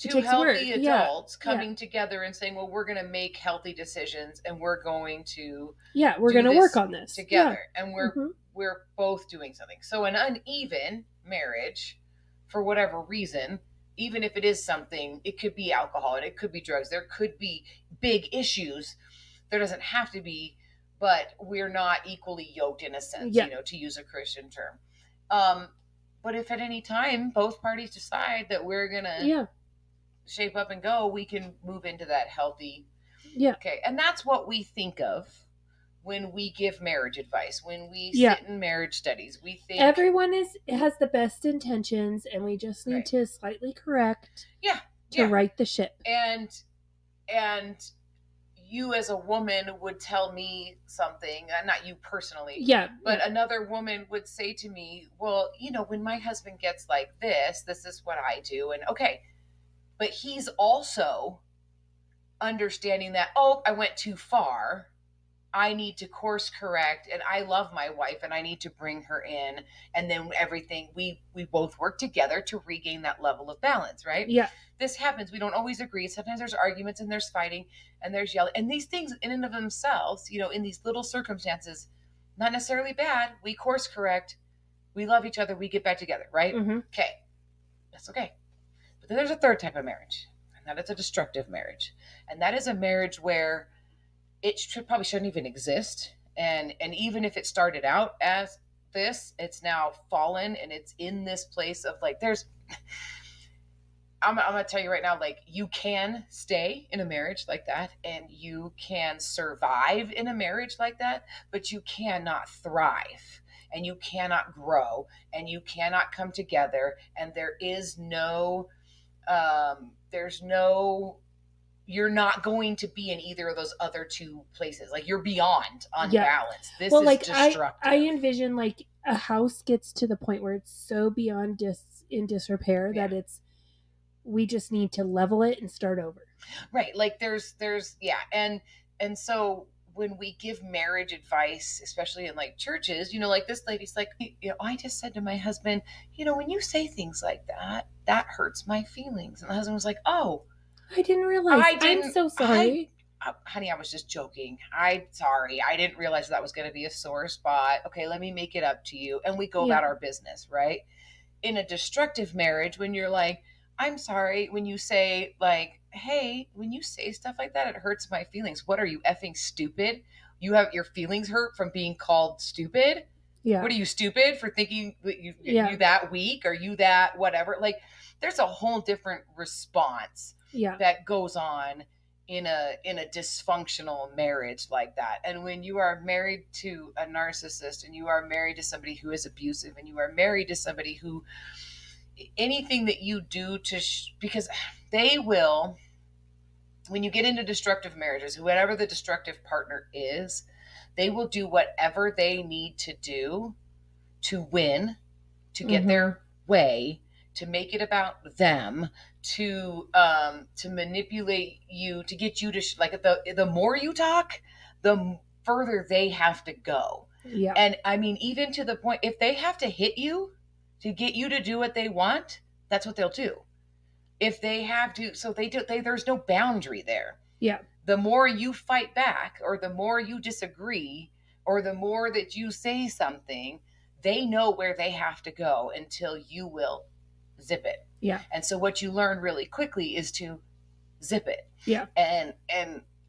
two healthy adults Yeah. coming together and saying, well, we're going to make healthy decisions and we're going to we're going to work on this together. And Mm-hmm. we're both doing something. So an uneven marriage, for whatever reason, even if it is something, it could be alcohol and it could be drugs. There could be big issues. There doesn't have to be, but we're not equally yoked in a sense, Yeah. you know, to use a Christian term. But if at any time both parties decide that we're going to Yeah. shape up and go, we can move into that healthy. Yeah. Okay. And that's what we think of when we give marriage advice, when we Yeah. sit in marriage studies. We think everyone has the best intentions, and we just need Right. to slightly correct yeah, to yeah. right the ship. And you as a woman would tell me something, not you personally, Yeah. but yeah. another woman would say to me, well, you know, when my husband gets like this is what I do. And okay, but he's also understanding that, oh, I went too far. I need to course correct, and I love my wife and I need to bring her in, and then everything we both work together to regain that level of balance, right? Yeah. This happens. We don't always agree. Sometimes there's arguments and there's fighting and there's yelling. And these things in and of themselves, you know, in these little circumstances, not necessarily bad. We course correct. We love each other. We get back together, right? Mm-hmm. Okay. That's okay. But then there's a third type of marriage, and that is a destructive marriage. And that is a marriage where probably shouldn't even exist. And even if it started out as this, it's now fallen and it's in this place of like, I'm gonna tell you right now, like, you can stay in a marriage like that and you can survive in a marriage like that, but you cannot thrive and you cannot grow and you cannot come together. And you're not going to be in either of those other two places. Like, you're beyond unbalanced. This is like destructive. I envision like a house gets to the point where it's so beyond in disrepair that we just need to level it and start over. Right. Like there's and so when we give marriage advice, especially in like churches, you know, like this lady's like, you know, I just said to my husband, you know, when you say things like that, that hurts my feelings. And the husband was like, oh, I didn't realize. I'm so sorry. Honey, I was just joking. I'm sorry. I didn't realize that was going to be a sore spot. Okay, let me make it up to you. And we go about our business, right? In a destructive marriage, when you're like, I'm sorry, when you say, like, hey, when you say stuff like that, it hurts my feelings. What are you, effing stupid? You have your feelings hurt from being called stupid? Yeah. What are you, stupid for thinking you that weak or you that whatever? Like, there's a whole different response that goes on in a dysfunctional marriage like that. And when you are married to a narcissist and you are married to somebody who is abusive and you are married to somebody who, anything that you do because they will, when you get into destructive marriages, whoever the destructive partner is, they will do whatever they need to do to win, to get their way, to make it about them, to manipulate you, to get you to like the more you talk, the further they have to go. Yeah. And I mean, even to the point, if they have to hit you to get you to do what they want, that's what they'll do. If they have to, so there's no boundary there. Yeah. The more you fight back, or the more you disagree, or the more that you say something, they know where they have to go until you will zip it. Yeah. And so what you learn really quickly is to zip it. Yeah. And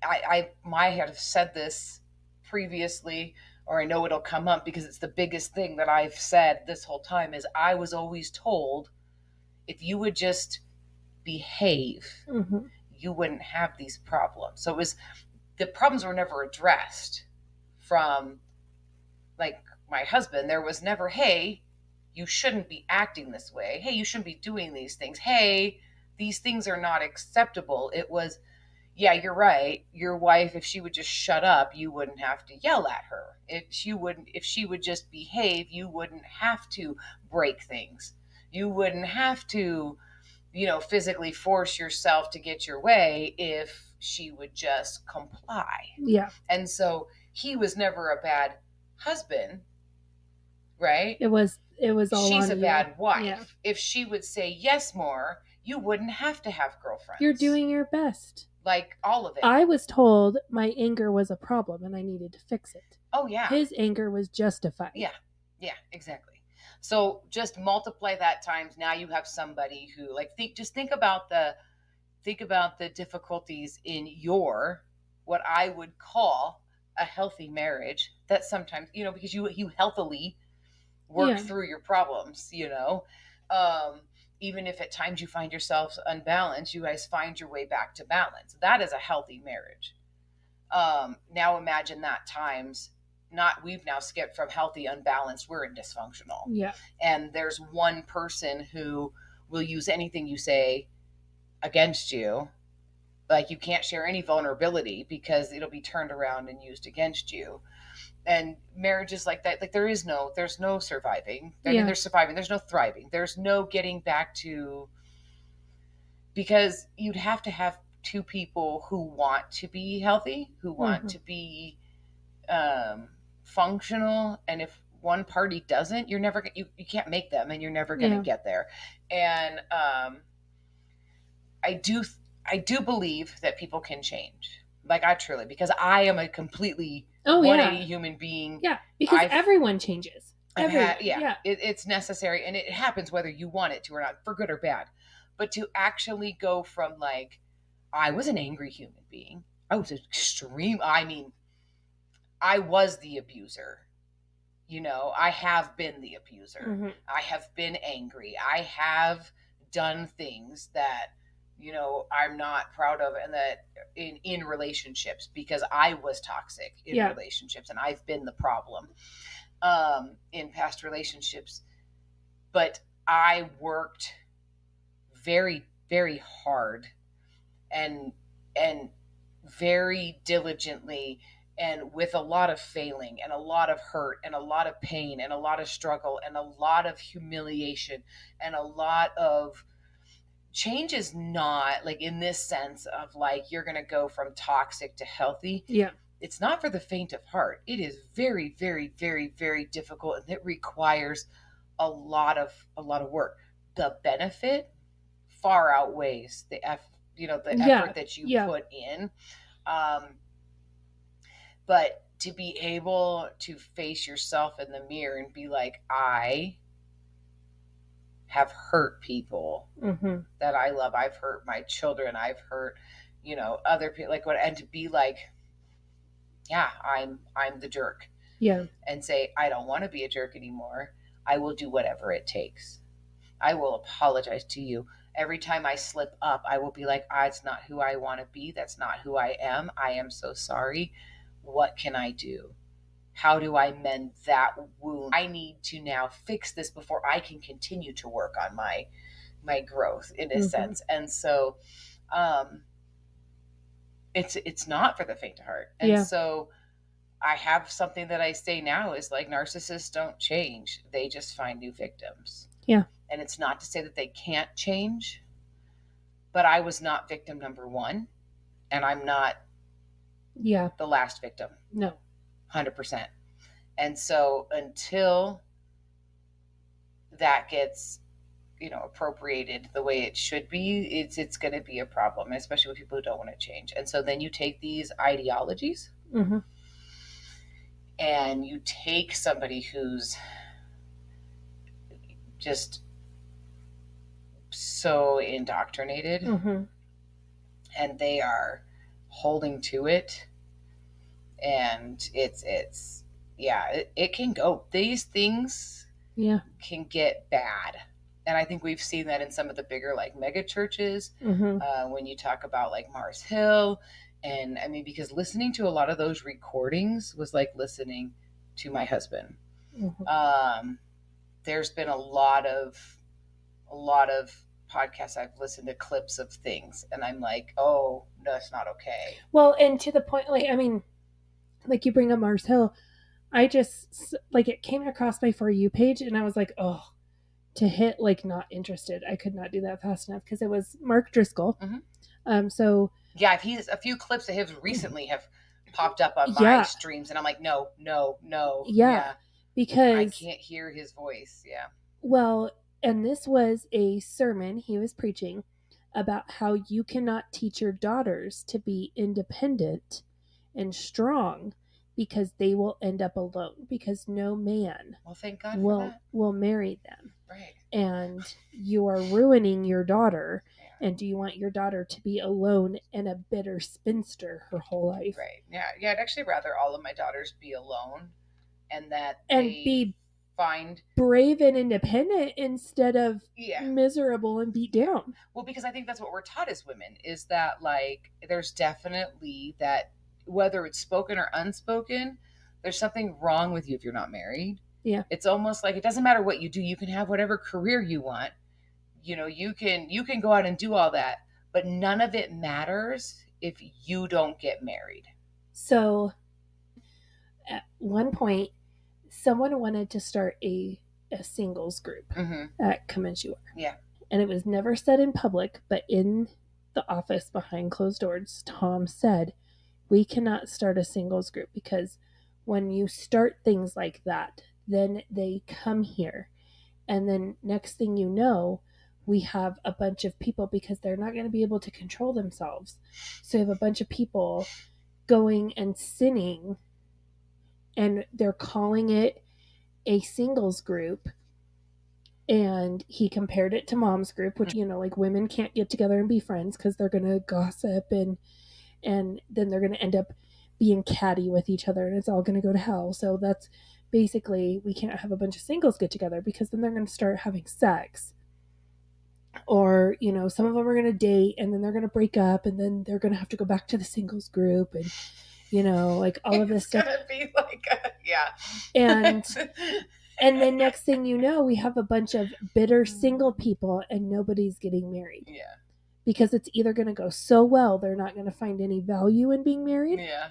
I might have said this previously, or I know it'll come up because it's the biggest thing that I've said this whole time, is I was always told, if you would just behave, you wouldn't have these problems. So the problems were never addressed from, like, my husband. There was never, hey, you shouldn't be acting this way. Hey, you shouldn't be doing these things. Hey, these things are not acceptable. It was, yeah, you're right. Your wife, if she would just shut up, you wouldn't have to yell at her. If she would just behave, you wouldn't have to break things. You wouldn't have to, physically force yourself to get your way if she would just comply. Yeah. And so he was never a bad husband, right? It was all she's on a you. bad wife. Yeah. If she would say yes more, you wouldn't have to have girlfriends. You're doing your best. Like, all of it. I was told my anger was a problem and I needed to fix it. Oh, yeah. His anger was justified. Yeah. Yeah, exactly. So just multiply that times. Now you have somebody who, like, think about the difficulties in your, what I would call a healthy marriage, that sometimes, because you healthily work through your problems, even if at times you find yourselves unbalanced, you guys find your way back to balance. That is a healthy marriage. Now imagine that times, we've now skipped from healthy, unbalanced, we're in dysfunctional. Yeah. And there's one person who will use anything you say against you. Like, you can't share any vulnerability because it'll be turned around and used against you. And marriages like that, like, there's no surviving. I mean, there's surviving, there's no thriving, there's no getting back to, because you'd have to have two people who want to be healthy, who want to be functional. And if one party doesn't, you're never, you can't make them, and you're never going to get there. And I do believe that people can change. Like, I truly, because I am a completely 180 human being. Yeah, because everyone changes. It's necessary, and it happens whether you want it to or not, for good or bad. But to actually go from, like, I was an angry human being. I was extreme. I mean, I was the abuser. I have been the abuser. Mm-hmm. I have been angry. I have done things that, I'm not proud of, and that in relationships, because I was toxic in relationships, and I've been the problem in past relationships. But I worked very, very hard and very diligently, and with a lot of failing and a lot of hurt and a lot of pain and a lot of struggle and a lot of humiliation and a lot of change. Is not like in this sense of, like, you're going to go from toxic to healthy. Yeah. It's not for the faint of heart. It is very, very, very, very difficult, and it requires a lot of work. The benefit far outweighs the effort that you put in. But to be able to face yourself in the mirror and be like, I have hurt people that I love. I've hurt my children. I've hurt, other people, like, what, and to be like, yeah, I'm the jerk. Yeah. And say, I don't want to be a jerk anymore. I will do whatever it takes. I will apologize to you. Every time I slip up, I will be like, it's not who I want to be. That's not who I am. I am so sorry. What can I do? How do I mend that wound? I need to now fix this before I can continue to work on my growth, in a sense. And so it's not for the faint of heart. And so I have something that I say now is, like, narcissists don't change. They just find new victims. Yeah. And it's not to say that they can't change, but I was not victim number one, and I'm not the last victim. No. 100%. And so until that gets, appropriated the way it should be, it's going to be a problem, especially with people who don't want to change. And so then you take these ideologies and you take somebody who's just so indoctrinated and they are holding to it, and it can go, these things can get bad. And I think we've seen that in some of the bigger, like, mega churches, when you talk about, like, Mars Hill. And I mean, because listening to a lot of those recordings was like listening to my husband. There's been a lot of podcasts I've listened to, clips of things, and I'm like, oh, no, that's not okay. Well, and to the point, like, I mean, like, you bring up Mars Hill, I just, like, it came across my For You page, and I was like, oh, to hit, like, not interested. I could not do that fast enough, because it was Mark Driscoll. So yeah, he's a few clips of his recently have popped up on my streams, and I'm like, no. Yeah. Because I can't hear his voice. Yeah. Well, and this was a sermon he was preaching, about how you cannot teach your daughters to be independent and strong because they will end up alone because no man Well, thank God for that. will marry them. Right. And you are ruining your daughter. Yeah. And do you want your daughter to be alone and a bitter spinster her whole life? Right. Yeah. Yeah. I'd actually rather all of my daughters be alone and that And they be find brave and independent instead of yeah. miserable and beat down. Well, because I think that's what we're taught as women is that like there's definitely that whether it's spoken or unspoken, there's something wrong with you if you're not married. Yeah. It's almost like it doesn't matter what you do, you can have whatever career you want. You can go out and do all that, but none of it matters if you don't get married. So at one point, someone wanted to start a singles group at Commensura. Yeah. And it was never said in public, but in the office behind closed doors, Tom said, we cannot start a singles group because when you start things like that, then they come here. And then next thing you know, we have a bunch of people because they're not going to be able to control themselves. So you have a bunch of people going and sinning, and they're calling it a singles group. And he compared it to mom's group, which, like women can't get together and be friends because they're going to gossip and then they're going to end up being catty with each other and it's all going to go to hell. So that's basically, we can't have a bunch of singles get together because then they're going to start having sex. Or, some of them are going to date and then they're going to break up and then they're going to have to go back to the singles group and, like all of this stuff. It's going to be like, yeah. And then next thing you know, we have a bunch of bitter single people and nobody's getting married. Yeah. Because it's either going to go so well, they're not going to find any value in being married. Yeah.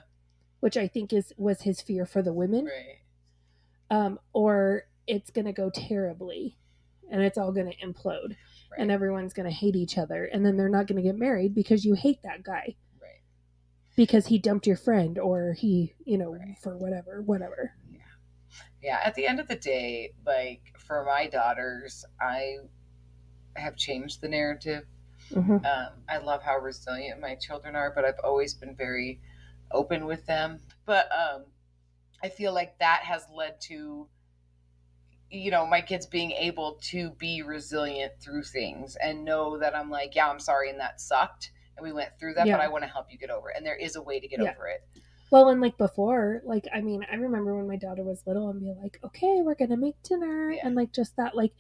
Which I think was his fear for the women. Right. Or it's going to go terribly and it's all going to implode. Right. And everyone's going to hate each other. And then they're not going to get married because you hate that guy. Right. Because he dumped your friend or he, right. For whatever. Yeah. Yeah. At the end of the day, like for my daughters, I have changed the narrative. Mm-hmm. I love how resilient my children are, but I've always been very open with them. But I feel like that has led to, my kids being able to be resilient through things and know that I'm like, yeah, I'm sorry, and that sucked. And we went through that, but I want to help you get over it. And there is a way to get over it. Well, and like before, like, I mean, I remember when my daughter was little and be like, okay, we're going to make dinner. Yeah. And like just that, like,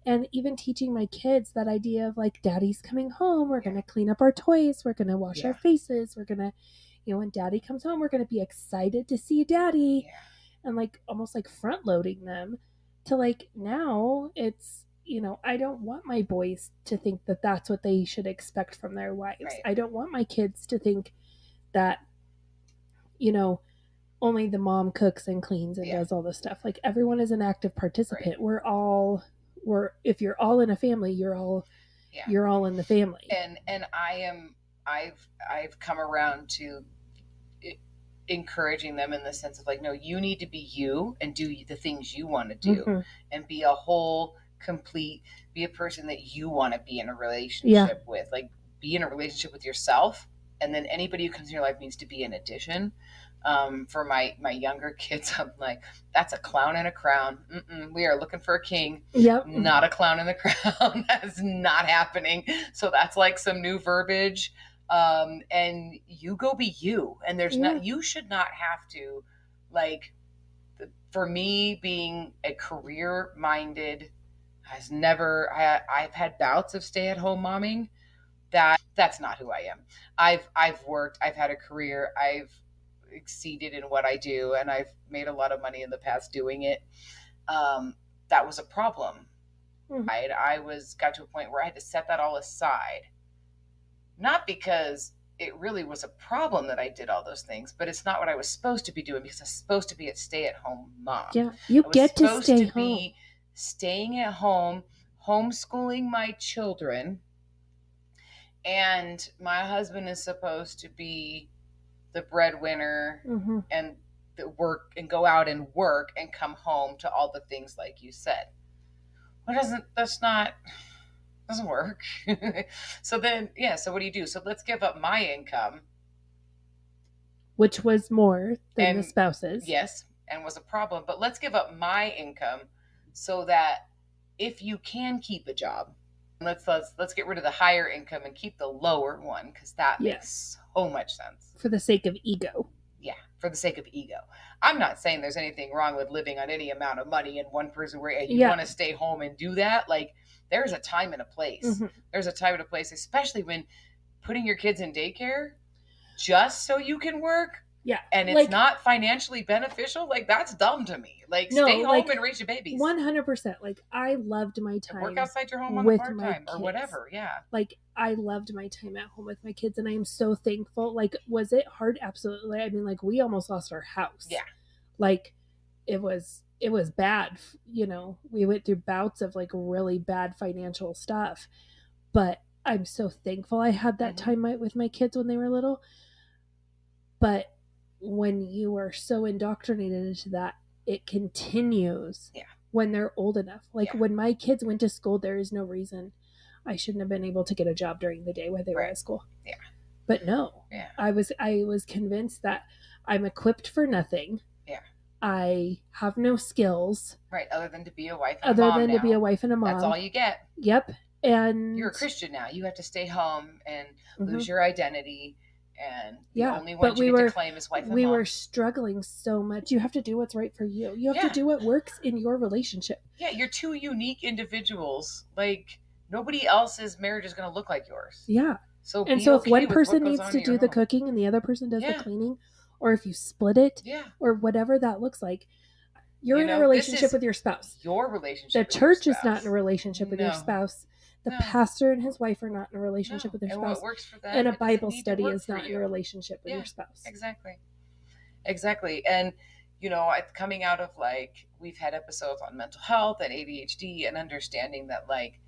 and even teaching my kids that idea of like, daddy's coming home. We're going to clean up our toys. We're going to wash our faces. We're going to, when daddy comes home, we're going to be excited to see daddy. Yeah. And like almost like front loading them to like now it's, I don't want my boys to think that that's what they should expect from their wives. Right. I don't want my kids to think that, only the mom cooks and cleans and does all this stuff. Like everyone is an active participant. Right. If you're all in a family, you're all in the family. And I've come around to encouraging them in the sense of like, no, you need to be you and do the things you want to do and be a whole, complete, be a person that you want to be in a relationship with. Like be in a relationship with yourself. And then anybody who comes in your life needs to be an addition. For my younger kids, I'm like, that's a clown in a crown. We are looking for a king. Yep. Not a clown in the crown. That's not happening. So that's like some new verbiage. And you go be you. And there's not, you should not have to, like, for me being a career minded, I've had bouts of stay at home momming. That's not who I am. I've worked, I've had a career, I've exceeded in what I do, and I've made a lot of money in the past doing it. That was a problem. Mm-hmm. I got to a point where I had to set that all aside. Not because it really was a problem that I did all those things, but it's not what I was supposed to be doing because I was supposed to be a stay-at-home mom. Yeah, you get to stay home. Be staying at home, homeschooling my children, and my husband is supposed to be the breadwinner and the work and go out and work and come home to all the things like you said. That's not Doesn't work. So then, yeah, so what do you do? So let's give up my income. Which was more than the And spouse's. yes, and was a problem. But let's give up my income so that if you can keep a job, let's get rid of the higher income and keep the lower one, because that makes so much sense. For the sake of ego. Yeah, for the sake of ego. I'm not saying there's anything wrong with living on any amount of money and one person where you want to stay home and do that. Like, there's a time and a place. Mm-hmm. There's a time and a place, especially when putting your kids in daycare just so you can work. Yeah. And it's not financially beneficial. Like, that's dumb to me. Like, stay home and raise your babies. 100%. Like, I loved my time. Work outside your home on the part-time or whatever. Yeah. Like, I loved my time at home with my kids, and I am so thankful. Like, was it hard? Absolutely. I mean, like, we almost lost our house. Yeah. Like, it was bad. You know, we went through bouts of like really bad financial stuff, but I'm so thankful I had that time with my kids when they were little. But when you are so indoctrinated into that, it continues when they're old enough. Like when my kids went to school, there is no reason I shouldn't have been able to get a job during the day while they were at school. Yeah. But no. Yeah. I was convinced that I'm equipped for nothing. Yeah. I have no skills. Right, other than to be a wife and a mom. To be a wife and a mom. That's all you get. Yep. And you're a Christian now. You have to stay home and lose your identity. And the only one you get to claim is wife and mom. We were struggling so much. You have to do what's right for you. You have to do what works in your relationship. Yeah, you're two unique individuals. Like, nobody else's marriage is going to look like yours. Yeah. So if one person needs to do the cooking and the other person does the cleaning, or if you split it, or whatever that looks like, you're in a relationship with your spouse. Your relationship. The church is not in a relationship with your spouse. The pastor and his wife are not in a relationship with their spouse. What works for them, and a Bible study is not in a relationship with your spouse. Exactly. And, you know, coming out of, like, we've had episodes on mental health and ADHD and understanding that, like,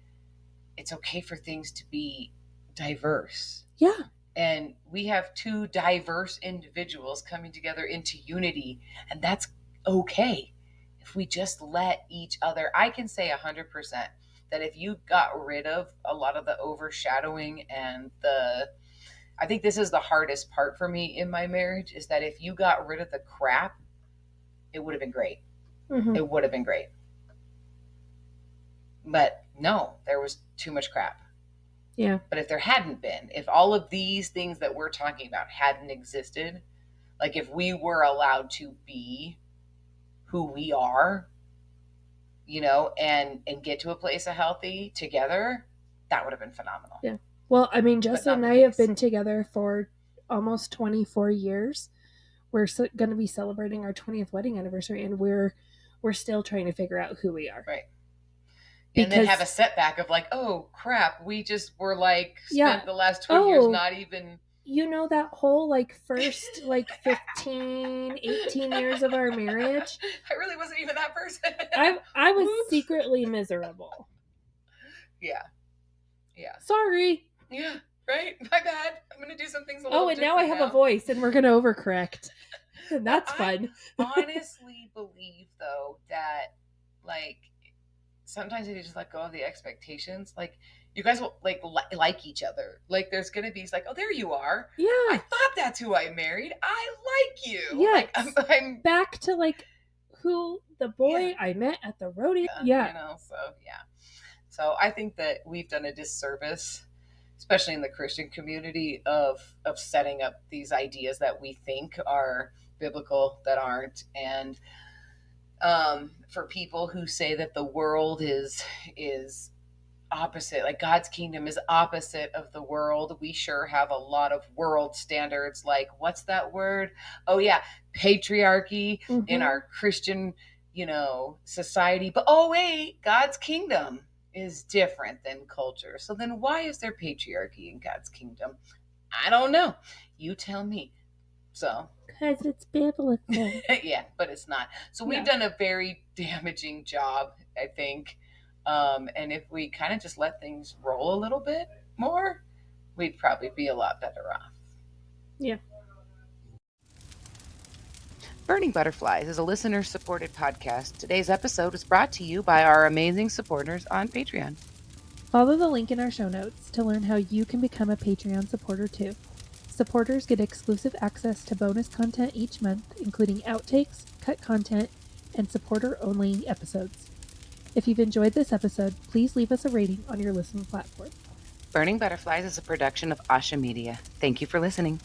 it's okay for things to be diverse. Yeah. And we have two diverse individuals coming together into unity, and that's okay. If we just let each other, I can say 100% that if you got rid of a lot of the overshadowing and I think this is the hardest part for me in my marriage, is that if you got rid of the crap, it would have been great. Mm-hmm. It would have been great. But no, there was too much crap. Yeah. But if there hadn't been, if all of these things that we're talking about hadn't existed, like if we were allowed to be who we are, you know, and get to a place of healthy together, that would have been phenomenal. Yeah. Well, I mean, Justin and I have been together for almost 24 years. We're going to be celebrating our 20th wedding anniversary, and we're still trying to figure out who we are. Right. And then have a setback of like, oh crap, we just were like spent the last 20 years not even. You know, that whole like first like 15, 18 years of our marriage. I really wasn't even that person. I was secretly miserable. Yeah. Sorry. Yeah, right? My bad. I'm going to do some things a little different. And now I have a voice and we're going to overcorrect. And that's fun. I honestly believe, though, that like sometimes if you just let go of the expectations, like you guys will like each other. Like there's going to be like, oh, there you are. Yeah. I thought that's who I married. I like you. Yes. Like I'm back to like who the boy I met at the rodeo. Yeah. You know, so yeah. So I think that we've done a disservice, especially in the Christian community, of setting up these ideas that we think are biblical that aren't. And for people who say that the world is opposite, like God's kingdom is opposite of the world, we sure have a lot of world standards. Like, what's that word? Oh yeah, patriarchy in our Christian, you know, society. But oh wait, God's kingdom is different than culture. So then why is there patriarchy in God's kingdom? I don't know. You tell me. So because it's biblical. Yeah, but it's not. So we've done a very damaging job, I think. And if we kind of just let things roll a little bit more, we'd probably be a lot better off. Yeah. Burning Butterflies is a listener-supported podcast. Today's episode is brought to you by our amazing supporters on Patreon. Follow the link in our show notes to learn how you can become a Patreon supporter too. Supporters get exclusive access to bonus content each month, including outtakes, cut content, and supporter-only episodes. If you've enjoyed this episode, please leave us a rating on your listening platform. Burning Butterflies is a production of Asha Media. Thank you for listening.